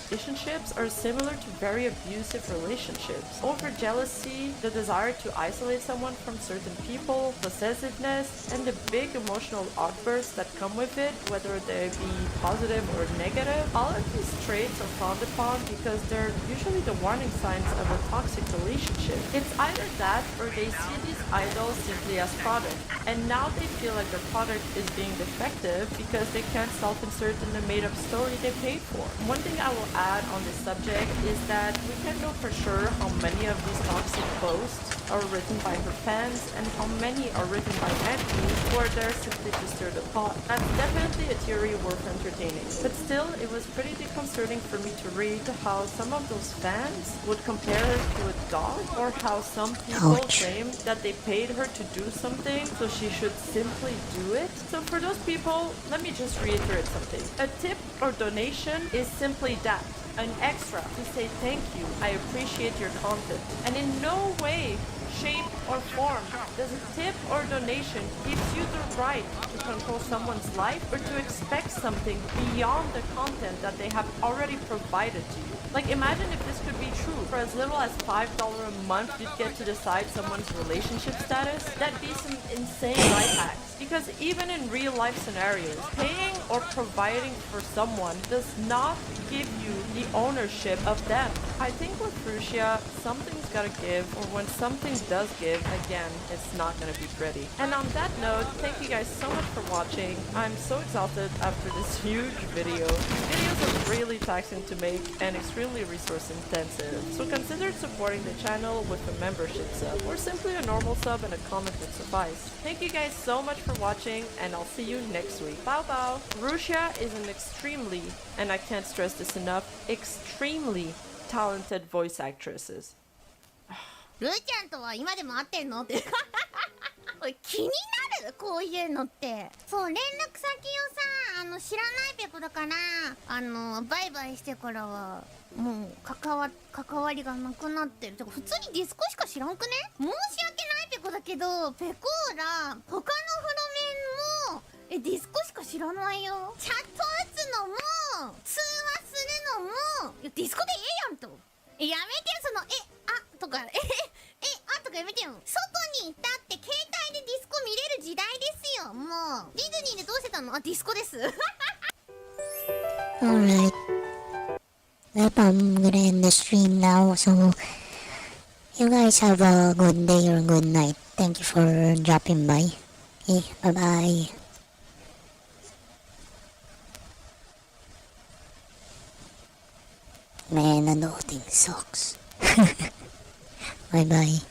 Relationships are similar to very abusive relationships. Over jealousy, the desire to isolate someone from certain people, possessiveness, and the big emotional outbursts that come with it, whether they be positive or negative. All of these traits are frowned upon because they're usually the warning signs of a toxic relationship. It's either that or they see these idols simply as product, and now they feel like their product is being defective because they can't self-insert in the made-up story they paid for. One thing I will add on this subject is that we can't know for sure how many of these toxic posts are written by her fans and how many are written by nephews who are there simply to stir the pot. That's definitely a theory worth entertaining. But still, it was pretty disconcerting for me to read how some of those fans would compare her to a dog, or how some people claim that they paid her to do something so she should simply do it. So for those people, let me just reiterate something. A tip or donation is simply that. An extra to say thank you, I appreciate your content. And in no way, shape, or form does a tip or donation gives you the right to control someone's life or to expect something beyond the content that they have already provided to you. Like, imagine if this could be true. For as little as $5 a month, you'd get to decide someone's relationship status. That'd be some insane life hacks. Because even in real life scenarios, paying or providing for someone does not give you the ownership of them. I think with Fuchsia, something's gotta give, or when something does give, again, it's not gonna be pretty. And on that note, thank you guys so much for watching. I'm so exhausted after this huge video. These videos are really taxing to make and extremely resource intensive, so consider supporting the channel with a membership sub, or simply a normal sub and a comment would suffice. Thank you guys so much for watching, and I'll see you next week. Bao bao! Rusia is an extremely, and I can't stress this enough, extremely talented voice actresses. ルーちゃんとは今でも会ってんのって気になるこういうのって。そう、連絡先をさ、知らないペコだから、バイバイしてからはもう関わりがなくなってる。てか普通にディスコしか知らんくね。申し訳ないペコだけど、ペコーラ他のフロメンもディスコしか知らないよ。チャット打つのも通話するのもディスコでええやんと。やめてよ、そのとかとかやめてよ。外にいたって携帯でディスコ見れる時代ですよ。もうディズニーでどうしてたの？ディスコです。Alright. Well, I'm gonna end the stream now, so you guys have a good day or good night. Thank you for dropping by. Okay, bye-bye. Man, adulting sucks. Bye-bye.